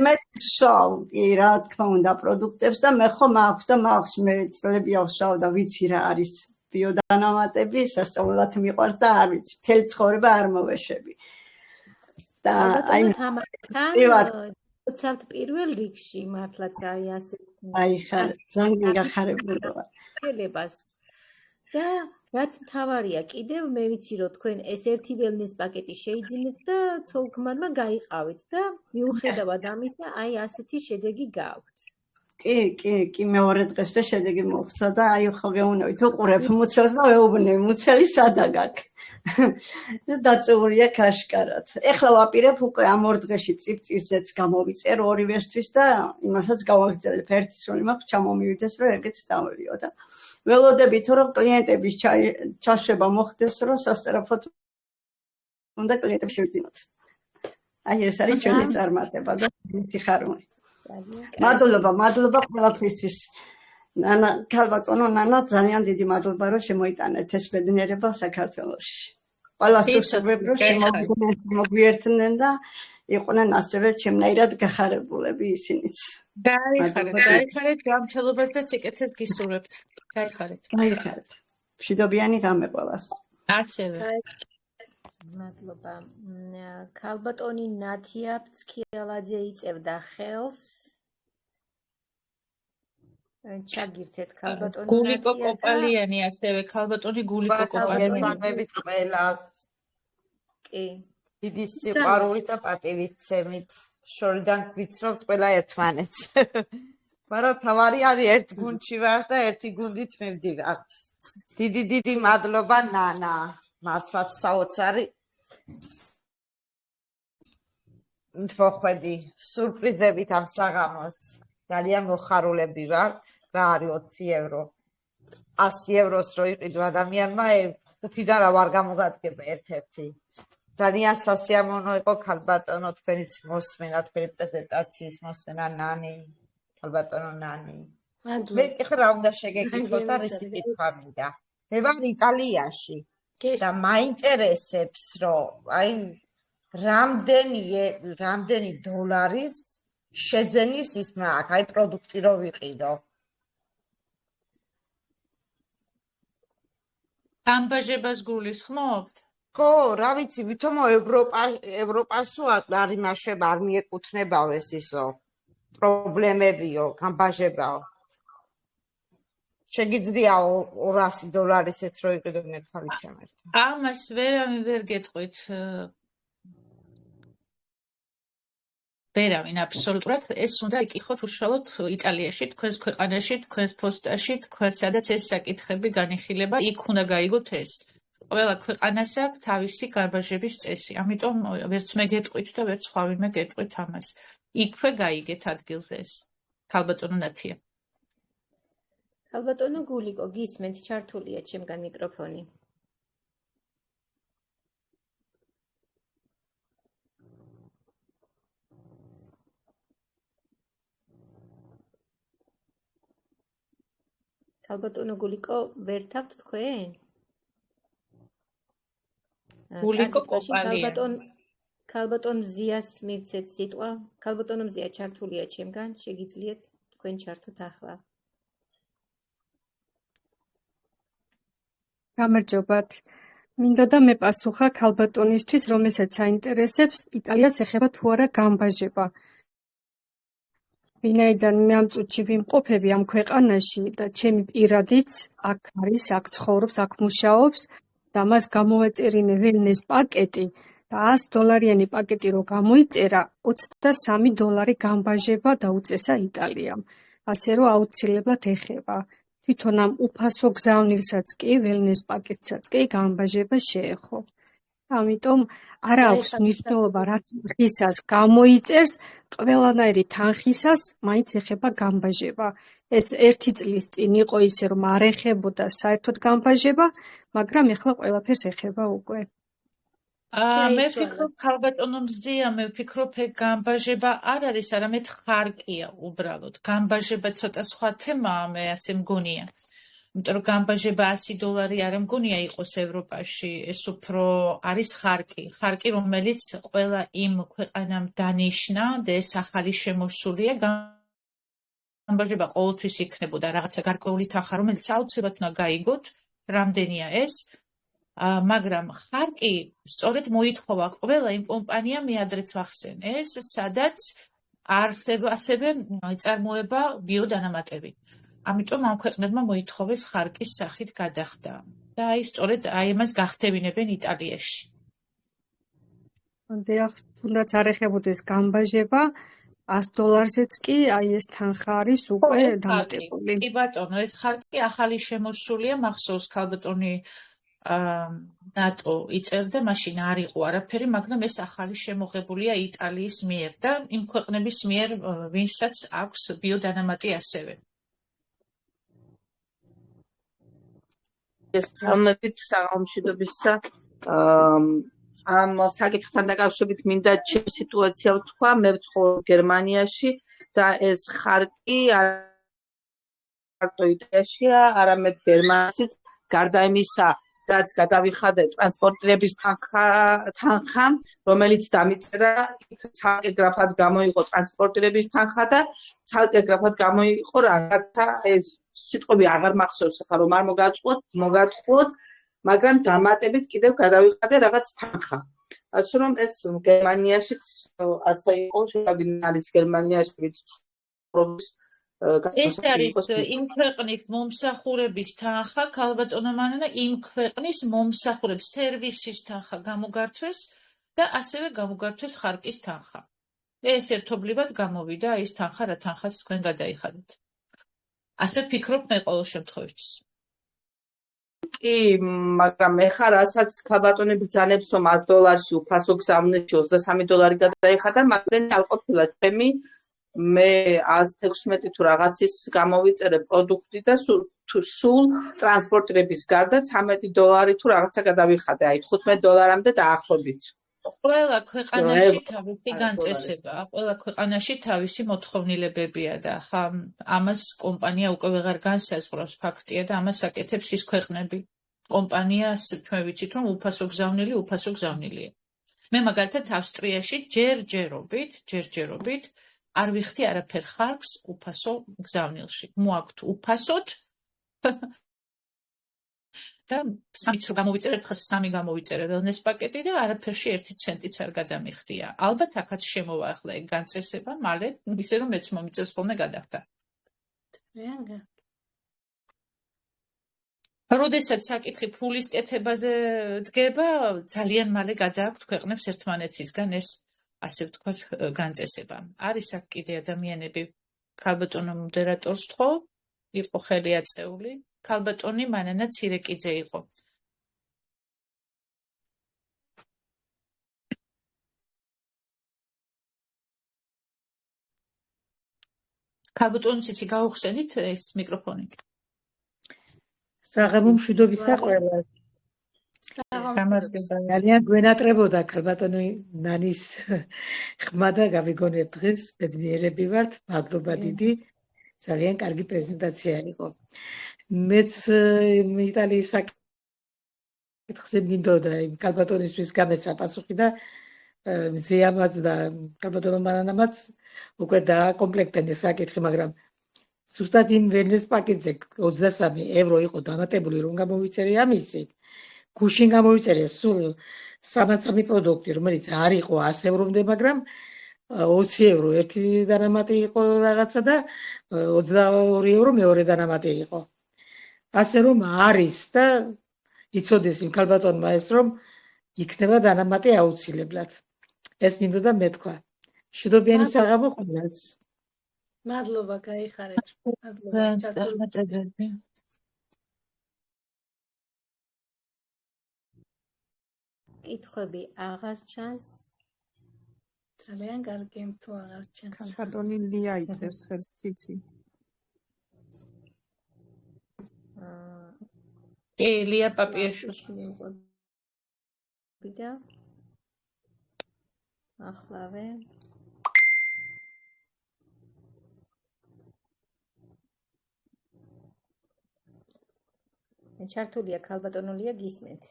მე ვშავ კი რა თქმა უნდა პროდუქტებს და მე ხომ მაქვს მე წლები ავშავ და ვიცი რა არის ბიოდანამატები, სასწაულად მიყვარს და არ ვიცი, მთელი ცხოვრება არ მოვეშები. და აი უცებთ პირველ რიგში მართლაც აი ასე აი ხარ ძალიან გახარებული ვარ. და რაც მთავარია, კიდევ მე ვიცი რომ თქვენ ეს ერთი ველნეს პაკეტი შეიძინეთ და ცოლ-ქმარმა გაიყავით და მიუხედავად ამისა, აი ასეთი შედეგი გააქვთ. კი, მეორე დღესვე შედეგი მოვხსნა და აი ხო გეუნებით, უყურებ მუცელს და ვეუბნები, მუცელი სადა გაქვს. დაწეულია ქაშკარად. ეხლა ვაპირებ უკვე ამ 2 დღეში წიფწირზეც გამოვიწერ ორივესთვის და იმასაც გავაგრძელებ. ერთი სული მაქვს ჩამომივიდეს, რომ ეგეც დავლიო და ველოდებით, რომ კლიენტების ჩაშვება მოხდეს, რომ სასწრაფოდ უნდა კლიენტებს შევძინოთ. აი ეს არის ჩვენი წარმატება და მიხარული. მადლობა ყველაფრისთვის. ქალბატონო ნანა, ძალიან დიდი მადლობა, რომ შემოიტანეთ ეს ბედნიერება საქართველოში. ყველას უსურვებ, რომ შემოგვიერთდნენ და იყვნენ ასევე ჩემნაირად გახარებულები ისინიც. გაიხარეთ, გამჩელობას და სიკეთეს გისურვებთ. გაიხარეთ. მშვიდობიანი ღამე ყველას. ასევე. მადლობა. ქალბატონი ნათია ფცქიალაძე იწევდა ხელს. ჩაგირთეთ ქალბატონი გულიკო კოპალიანი ასევე ქალბატონი გულიკო კოპალიანი. გესალმებით ყველას. კი. დიდი სიყვარულით და პატივისცემით შორიდან გვიცნობთ ყველა ერთმანეთს. მაგრამ თავარი არის ერთ გუნდში ვარ და ერთი გუნდით მივდივარ. დიდი მადლობა ნანა. მართლაც საოცარი მოხვედი სურპრიზებით ამ საღამოს. ძალიან მოხარულები ვარ. რა არის 20 евро. 100 ევროს რო იყიდო ადამიანმა 5-დან რა ვარ გამოგადგება ერთ-ერთი. ძალიან სასიამოვნო იყო ქალბატონო თქვენიც მოსმენა, თქვენი პრეზენტაციის მოსმენა ნანი, ქალბატონო ნანი. მე ეხლა რა უნდა შეგეკითხოთ და რისი კითხვა მინდა. მე ვარ იტალიაში და მაინტერესებს რომ აი რამდენი დოლარის შეძენის ის მაქვს, აი პროდუქტი რო ვიყიდო. გამბაჟებას გულისხმობთ? ხო, რა ვიცი, ვითომ ევროპასო არ იმაშება, არ მიეკუთვნებაო ეს ისო პრობლემებიო, გამბაჟებაო. შეგიძლია $200-ისეც რო იყიდო მე თავი ჩემერთ. ამას ვერ გეტყვით. ვერავინ აბსოლუტურად ეს უნდა იკითხოთ უშუალოდ იტალიაში, თქვენს ქვეყანაში, თქვენს პოსტაში, თქვენ სადაც ეს საკითხები განიხილება, იქ უნდა გაიგოთ ეს. ყველა ქვეყანას აქვს თავისი გარბაჟების წესი. ამიტომ ვერც მე გეტყვით და ვერც სხვა ვინმე გეტყვით ამას. იქვე გაიგეთ ადგილზე ეს. ქალბატონო ნათია. ქალბატონო გულიკო, გისმენთ, ჩართულია ჩემგან მიკროფონი. ქალბატონო გულიკო, ვერ თავთ თქვენ? გულიკო კომპანია. ქალბატონ მზიას მივცეთ სიტყვა. ქალბატონო მზია ჩართულია ჩემგან, შეგიძლიათ თქვენ ჩართოთ ახლა. გამარჯობათ. მინდა და მე პასუხა ქალბატონისთვის, რომელსაც აინტერესებს იტალიას ეხება თუ არა გამბაჟება. ვინაიდან მე ამ წუთში ვიმყოფები ამ ქვეყანაში და ჩემი პირადიც აქ არის, აქ ცხოვრობს, აქ მუშაობს და მას გამოვაწერინე ველნეს პაკეტი და $100 პაკეტი რო გამოიწერა, $23 გამბაჟება დაუწესა იტალიამ. ასე რომ აუცილებლად ეხება. თვითონ ამ უფასო გზავნილსაც კი, ველნეს პაკეტსაც კი გამბაჟება შეეხო. ამიტომ არ აქვს მნიშვნელობა რა თანხისას გამოიწერს, ყველანაირი თანხისას მაინც ეხება გამბაჟება. ეს 1 წლის წინ იყო ისე რომ არ ეხებოდა საერთოდ გამბაჟება, მაგრამ ეხლა ყველაფერს ეხება უკვე. მე ვფიქრობ, ქალბატონო მზია, მე ვფიქრობ, გამბაჟება არ არის, არამედ ხარკია უბრალოდ. გამბაჟება ცოტა სხვა თემაა, მე ასე მგონია. იმიტომ რომ გამბაჟება $100 არ მგონია იყოს ევროპაში, ეს უფრო არის ხარკი, რომელიც ყველა იმ ქვეყანამ დანიშნა და ეს ახალი შემოსულია. გამბაჟება ყოველთვის იქნებოდა რაღაცა გარკვეული თანხა, რომელიც აუცილებლად უნდა გაიგოთ, რამდენია ეს. მაგრამ ხარკი სწორედ მოითხოვა ყველა იმ კომპანიამ მეადრეც ვახსენეს, სადაც ასევე წარმოება ბიოდანამატები. ამიტომ ამ ქვეყნებმა მოითხოვეს ხარკის სახით გადახდა და აი სწორედ ამას გახდებინებენ იტალიაში. დიახ, თუნდაც არ ეხებოდეს გამბაჟება, $100-ზეც კი აი ეს თანხა არის უკვე დამატებული. კი ბატონო, ეს ხარკი ახალი შემოსულია, მახსოვს ქალბატონი ნატო იწერდა, მაშინ არ იყო არაფერი, მაგრამ ეს ახალი შემოღებულია იტალიის მიერ და იმ ქვეყნების მიერ, ვინცაც აქვს ბიოდანამატი ასევე. სამებით საღამოშიდობისა ამ საკითხთან დაკავშირებით მინდა ჩემი სიტუაცია ვთქვა. მე ვცხოვრობ გერმანიაში და ეს ხარკი არ მარტო იტალიაშია, არამედ გერმანიაში, გარდა იმისა, რაც გადავიხადე ტრანსპორტირების თანხა, რომელიც დამიწერა, ცალკე გრაფად გამოიყო ტრანსპორტირების თანხა და ცალკე გრაფად გამოიყო რაღაცა ეს სიტყვები აღარ მახსოვს ახლა რომ არ მოგატყუოთ, მაგრამ დამატებით კიდევ გადავიხადე რაღაც თანხა. ასე რომ ეს გერმანიაშიც ასე იყო, შევადგინე არის გერმანიაში ვიცხოვრობს. ეს არის იმ ქვეყნის მომსახურების თანხა, ქალბატონო მანანა, იმ ქვეყნის მომსახურების სერვისის თანხა გამოგართვეს და ასევე გამოგართვეს ხარკის თანხა. ეს ერთობლივად გამოვიდა ის თანხა, რა თანხაც თქვენ გადაიხადეთ. ასე ფიქრობ მე ყოველ შემთხვევაში. კი, მაგრამ ეხლა რასაც ქალბატონი ბრძანებს რომ $100-ში უფასო გზავნილში $23 გადაიხადა, მაგრამ არ ყოფილა ჩემი მე 116 თუ რაღაცის გამოვიწერე პროდუქტი და სულ ტრანსპორტირების გარდა $13 თუ რაღაცა გადავიხადე, აი $15-მდე დაახლოებით. ყველა ქვეყანაში თავისი განწესებაა, ყველა ქვეყანაში თავისი მოთხოვნილებებია და ხა ამას კომპანია უკვე ვეღარ განსაზღვრავს, ფაქტია და ამას აკეთებს ის ქვეყნები. კომპანიას ჩვენ ვიცით, რომ უფასო გზავნილია. მე მაგალითად ავსტრიაში ჯერჯერობით არ ვიხდი არაფერ ხარკს უფასო გზავნილში. მოაქვთ უფასოდ და 3-ს რო გამოვიწერე, ერთხელ 3 გამოვიწერე ველნეს პაკეტი და არაფერში 1 ცენტიც არ გადამიხდია. ალბათ აქაც შემოვახლა ეგ განწესება, მალე ისე რომ მეც მომიწევს ხოლმე გადახდა. როდესაც საკითხი ფულის კეთებაზე დგება, ძალიან მალე გადააქვთ ქვეყნებს ერთმანეთისგან ეს ასე ვთქვათ განწესება. არის აქ კიდე ადამიანები, ქალბატონო მოდერატორს თხოვ, იყო ხელი აწეული. ქალბატონი მანანა ცირეკიძე იყო. ქალბატონი ციცი გაუხსენით ეს მიკროფონი. საღამო მშვიდობისა ყველას. ძალიან გვენატრებოდა ქალბატონი ნანის ხმა და გავიგონებთ დღეს ბედნიერები ვართ. მადლობა დიდი. ძალიან კარგი პრეზენტაცია იყო. მეც იტალიის საკითხზე მინდოდა იმ ქალბატონისთვის გამეცა პასუხი და მზეამაც და ქალბატონო მანანამაც უკვე დააკომპლექტენ ეს საკითხი, მაგრამ ზუსტად იმ ვერნეს პაკეტზე 23 ევრო იყო დამატებული, რომ გამოვიწერე ამისი. გუშინ გამოვიწერე სულ 33 პროდუქტი, რომელიც არ იყო 100 ევრომდე, მაგრამ 20 ევრო ერთი დანამატი იყო რაღაცა და 22 ევრო მეორე დანამატი იყო. ასე რომ არის და იცოდეს იმ ქალბატონმა ეს რომ იქნება დანამატი აუცილებლად. ეს მინდოდა მეთქვა. მშვიდობიანი საღამო ყველას. მადლობა, გაიხარეთ. მადლობა. კითხვები აღარ ჩანს. ძალიან კარგი, თუ აღარ ჩანს. ქალბატონი ლია იწევს ხელს ციცი. ლია პაპიაშვილი ვიდა. ახლავე. ჩართულია ქალბატონულია გისმენთ.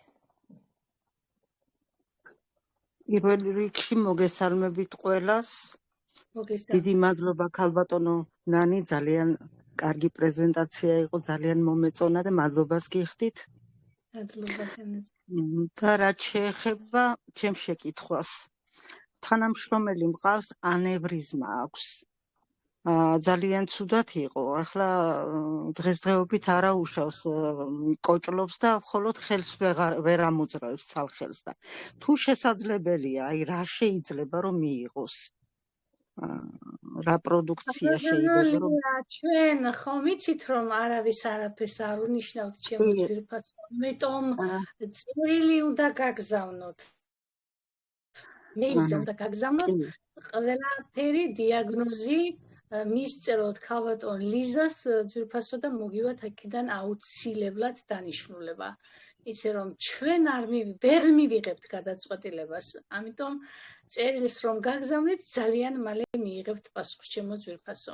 პირველ რიგში მოგესალმებით ყველას. დიდი მადლობა ქალბატონო ნანი, ძალიან კარგი პრეზენტაცია იყო, ძალიან მომეწონა და მადლობას გიხდით. მადლობა ხემეც. და რაც შეეხება ჩემს შეკითხვას. თანამშრომელი მყავს, ანევრიზმა აქვს. ძალიან ცუდად იყო. ახლა დღესდღეობით არა უშავს კოჭლობს და მხოლოდ ხელს ვერ ამოძრავებს ცალხელს და თუ შესაძლებელია, აი რა შეიძლება რომ მიიღოს? რა პროდუქცია შეიძლება რომ ჩვენ ხომ ვიცით რომ არავის არაფერს არ უნიშნავთ ჩემო ძვირფას, ამიტომ წერილი უნდა გაგზავნოთ. მეილზე უნდა გაგზავნოთ ყველაფერი დიაგნოზი მისწეროთ ქალბატონ ლიზას ძვირფასო და მოგივათ აქედან აუცილებლად დანიშნულება. ისე რომ ჩვენ ვერ მივიღებთ გადაწყვეტილებას, ამიტომ წერილს რომ გაგზავნით ძალიან მალე მიიღებთ პასუხს ჩემო ძვირფასო.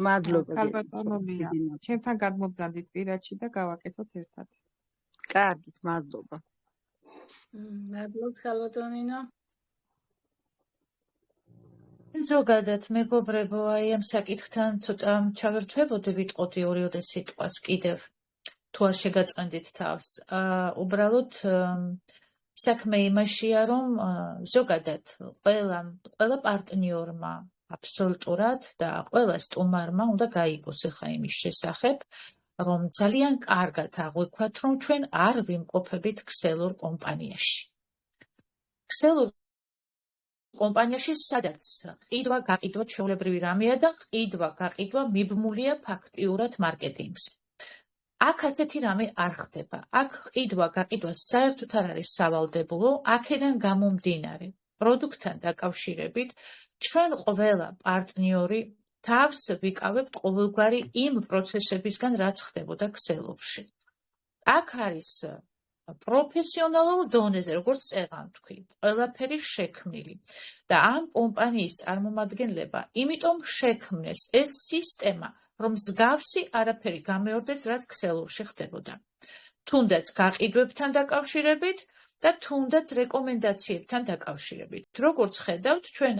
მადლობა. ქალბატონო ლია, ჩემთან გადმოგზავნით პირადში და გავაკეთოთ ერთად. კარგით, მადლობა. მადლობთ ქალბატონინო. ზოგადად მეგობრებო, აი ამ საკითხთან ცოტა ჩავერთვებოდი, ვიტყოდი ორი-ორი სიტყვას კიდევ. თუ არ შეგაწყენდით თავს. უბრალოდ საქმე იმაშია, რომ ზოგადად ყველა პარტნიორმა აბსოლუტურად და ყველა სტუმარმა უნდა გაიგოს ახლა იმის შესახებ, რომ ძალიან კარგად აღვიქვათ, რომ ჩვენ არ ვიმყოფებით ქსელურ კომპანიაში. ქსელურ კომპანიაში სადაც ყიდვა-გაყიდვა ჩვეულებრივი რამეა და ყიდვა-გაყიდვა მიბმულია ფაქტიურად მარკეტინგზე. აქ ასეთი რამე არ ხდება. აქ ყიდვა-გაყიდვა საერთოდ არ არის სავალდებულო, აქედან გამომდინარე პროდუქტთან დაკავშირებით ჩვენ ყველა პარტნიორი თავს ვიკავებთ ყოველგვარი იმ პროცესებისგან, რაც ხდებოდა ქსელურში. აქ არის პროფესიონალურ დონეზე, როგორც წეღან თქვი, ყველაფერი შექმნილი და ამ კომპანიის წარმომადგენლება იმიტომ შექმნეს ეს სისტემა, რომ მსგავსი არაფერი გამეორდეს, რაც ქსელურში ხდებოდა. თუნდაც გაყიდვებთან დაკავშირებით და თუნდაც რეკომენდაციებთან დაკავშირებით. როგორც ხედავთ, ჩვენ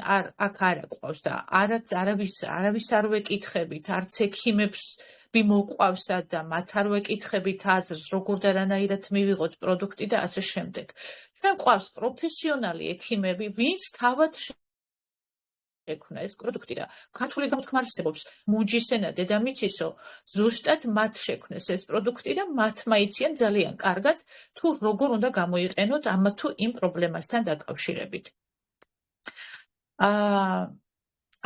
აქ არ აყვავს და არავის არ ვეკითხებით, არც ექიმებს მოყვავსა და მათ არ ვეკითხებით აზრს, როგორ და რანაირად მივიღოთ პროდუქტი და ასე შემდეგ. ჩვენ გვყავს პროფესიონალი ექიმები, ვინც თავად შექმნა ეს პროდუქტი და ქართული გამოთქმა არსებობს მუნჯისენა დედამიწისო, ზუსტად მათ შექმნეს ეს პროდუქტი და მათმა იციან ძალიან კარგად თუ როგორ უნდა გამოიყენოთ ამ თუ იმ პრობლემასთან დაკავშირებით.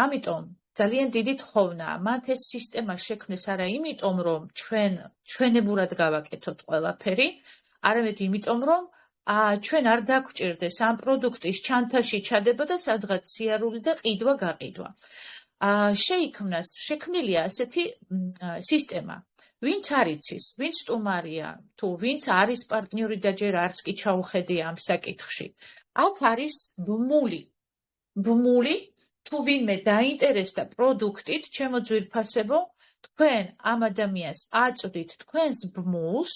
ამიტომ ძალიან დიდი თხოვნა, მათ ეს სისტემა შექმნეს არა იმიტომ, რომ ჩვენებურად გავაკეთოთ ყველაფერი, არამედ იმიტომ, რომ ჩვენ არ დაგვჭირდეს ამ პროდუქტის ჩანთაში ჩადება და სადღაც სიარული და ყიდვა-გაყიდვა. შექმნილია ასეთი სისტემა, ვინც არ იცის, ვინც სტუმარია, თუ ვინც არის პარტნიორი და ჯერ არც კი ჩაუხედია ამ საკითხში. აქ არის ბმული თუ ვინმე დაინტერესდა პროდუქტით, ჩემო ძვირფასებო, თქვენ ამ ადამიანს აწვდით თქვენს ბმულს,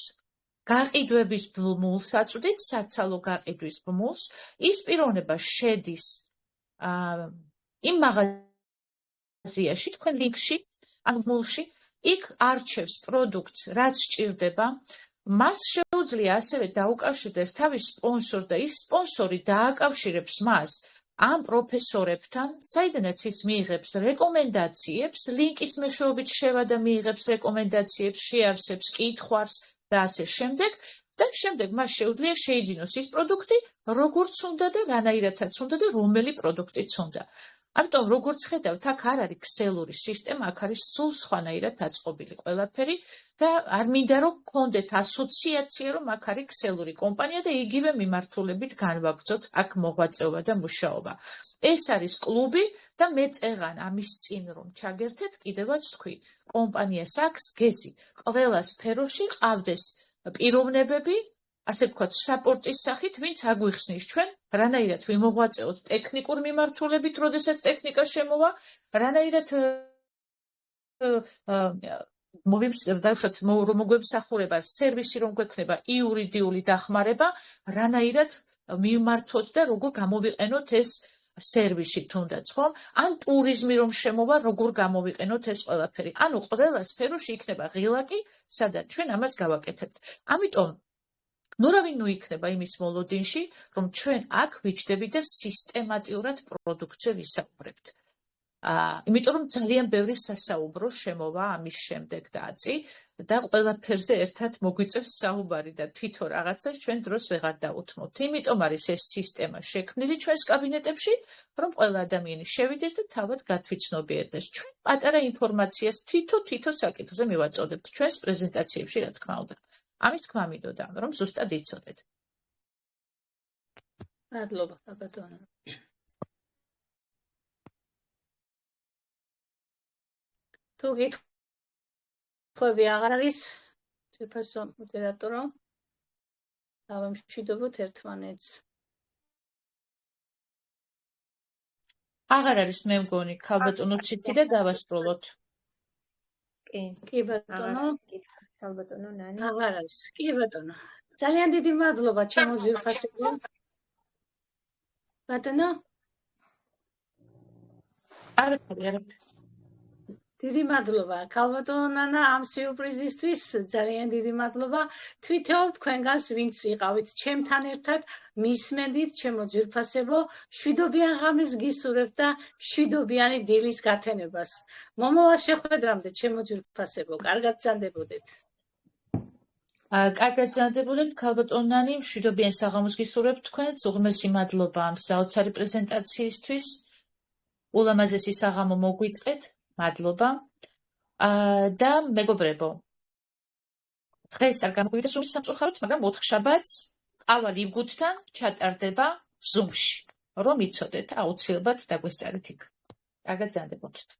გაყიდვების ბმულს აწვდით, საცალო გაყიდვის ბმულს, ის პიროვნება შედის იმ მაღაზიაში, თქვენ ლინკში, ან ბმულში, იქ არჩევს პროდუქტს, რაც სჭირდება, მას შეუძლია ასევე დაუკავშირდეს თავის სპონსორს და ის სპონსორი დააკავშირებს მას ამ პროფესორებთან, საიდანაც ის მიიღებს რეკომენდაციებს, ლინკის მეშვეობით შევა და მიიღებს რეკომენდაციებს, შეავსებს კითხვას და ასე შემდეგ. და შემდეგ მას შეუძლია შეიძინოს ის პროდუქტი, როგორც უნდა და რანაირადაც უნდა და რომელი პროდუქტიც უნდა. ამიტომ როგორც ხედავთ, აქ არ არის ქსელური სისტემა, აქ არის სულ სხვანაირად აწყობილი ყველაფერი და არ მინდა რომ გქონდეთ ასოციაცია, რომ აქ არის ქსელური კომპანია და იგივე მიმართულებით განვაგრძოთ აქ მოღვაწეობა და მუშაობა. ეს არის კლუბი და მე წეღან ამის წინ რომ ჩაგერთეთ, კიდევაც თქვი, კომპანიას აქვს გეზი, ყველა სფეროში ყავდეს პიროვნებები, ასე ვთქვათ, საპორტის სახით, ვინც აგვიხსნის ჩვენ, რანაირად ვიმოღვაწეოთ ტექნიკურ მიმართულებით, როდესაც ტექნიკა შემოვა, რანაირად რომ მოგვემსახურება სერვისი, რომ გვექნება იურიდიული დახმარება, რანაირად მიმართოთ და როგორ გამოვიყენოთ ეს სერვისი თუნდაც, ხო? ან ტურიზმი რომ შემოვა, როგორ გამოვიყენოთ ეს ყველაფერი. ანუ ყველა სფეროში იქნება ღილაკი, სადაც ჩვენ ამას გავაკეთებთ. ამიტომ ნუ რავინ ნუ იქნება იმის მოლოდინში, რომ ჩვენ აქ ვიჯდებით და სისტემატიურად პროდუქტზე ვისაუბრებთ. იმიტომ რომ ძალიან ბევრი სასაუბრო შემოვა ამის შემდეგ დაწი და ყველაფერზე ერთად მოგვიწევს საუბარი და თვითონ რაღაცას ჩვენ დროს ვეღარ დაუთმოთ. იმიტომ არის ეს სისტემა შექმნილი ჩვენს კაბინეტებში, რომ ყველა ადამიანი შევიდეს და თავად გათვითცნობიერდეს. ჩვენ პატარა ინფორმაციას თითო საკითხზე მივაწოდებთ ჩვენს პრეზენტაციებში, რა თქმა უნდა. ამის თქმა მინდოდა, რომ ზუსტად იცოდეთ. მადლობა, ბატონო. თუ გითხოვები აღარ არის, თვითონ მოდერატორო, დავამშვიდობოთ ერთმანეთს. აღარ არის მე მგონი, ქალბატონო ციცი და დავასრულოთ. კი ბატონო. ქალბატონო ნანი. აღარ არის. კი ბატონო. ძალიან დიდი მადლობა ჩემო ძვირფასებო. ბატონო? არაფერი. დიდი მადლობა. ქალბატონო ნანა ამ სიურპრიზისთვის ძალიან დიდი მადლობა. თვითონ თქვენგანს ვინც იყავით ჩემთან ერთად, მისმენდით ჩემო ძვირფასებო, შვიდობიან ღამეს გისურვებთ და შვიდობიანი დილის გათენებას. მომავალ შეხვედრამდე ჩემო ძვირფასებო, კარგად გრძანდებოდეთ. კარგად გრძანდებოდეთ, ქალბატონო ნანი, მშვიდობიან საღამოს გისურვებთ თქვენს, უღმესი მადლობა ამ საოცარი პრეზენტაციისთვის. ულამაზესი საღამო მოგვიწყეთ. მადლობა. და მეგობრებო, დღეს არ გამოგვივიდა Zoom-ის სამწუხაროდ, მაგრამ 4 შაბათს ყავა ლივგუთთან ჩატარდება Zoom-ში. რომ იცოდეთ, აუცილებლად დაგვესწარეთ იქ. კარგად გრძანდებოდეთ.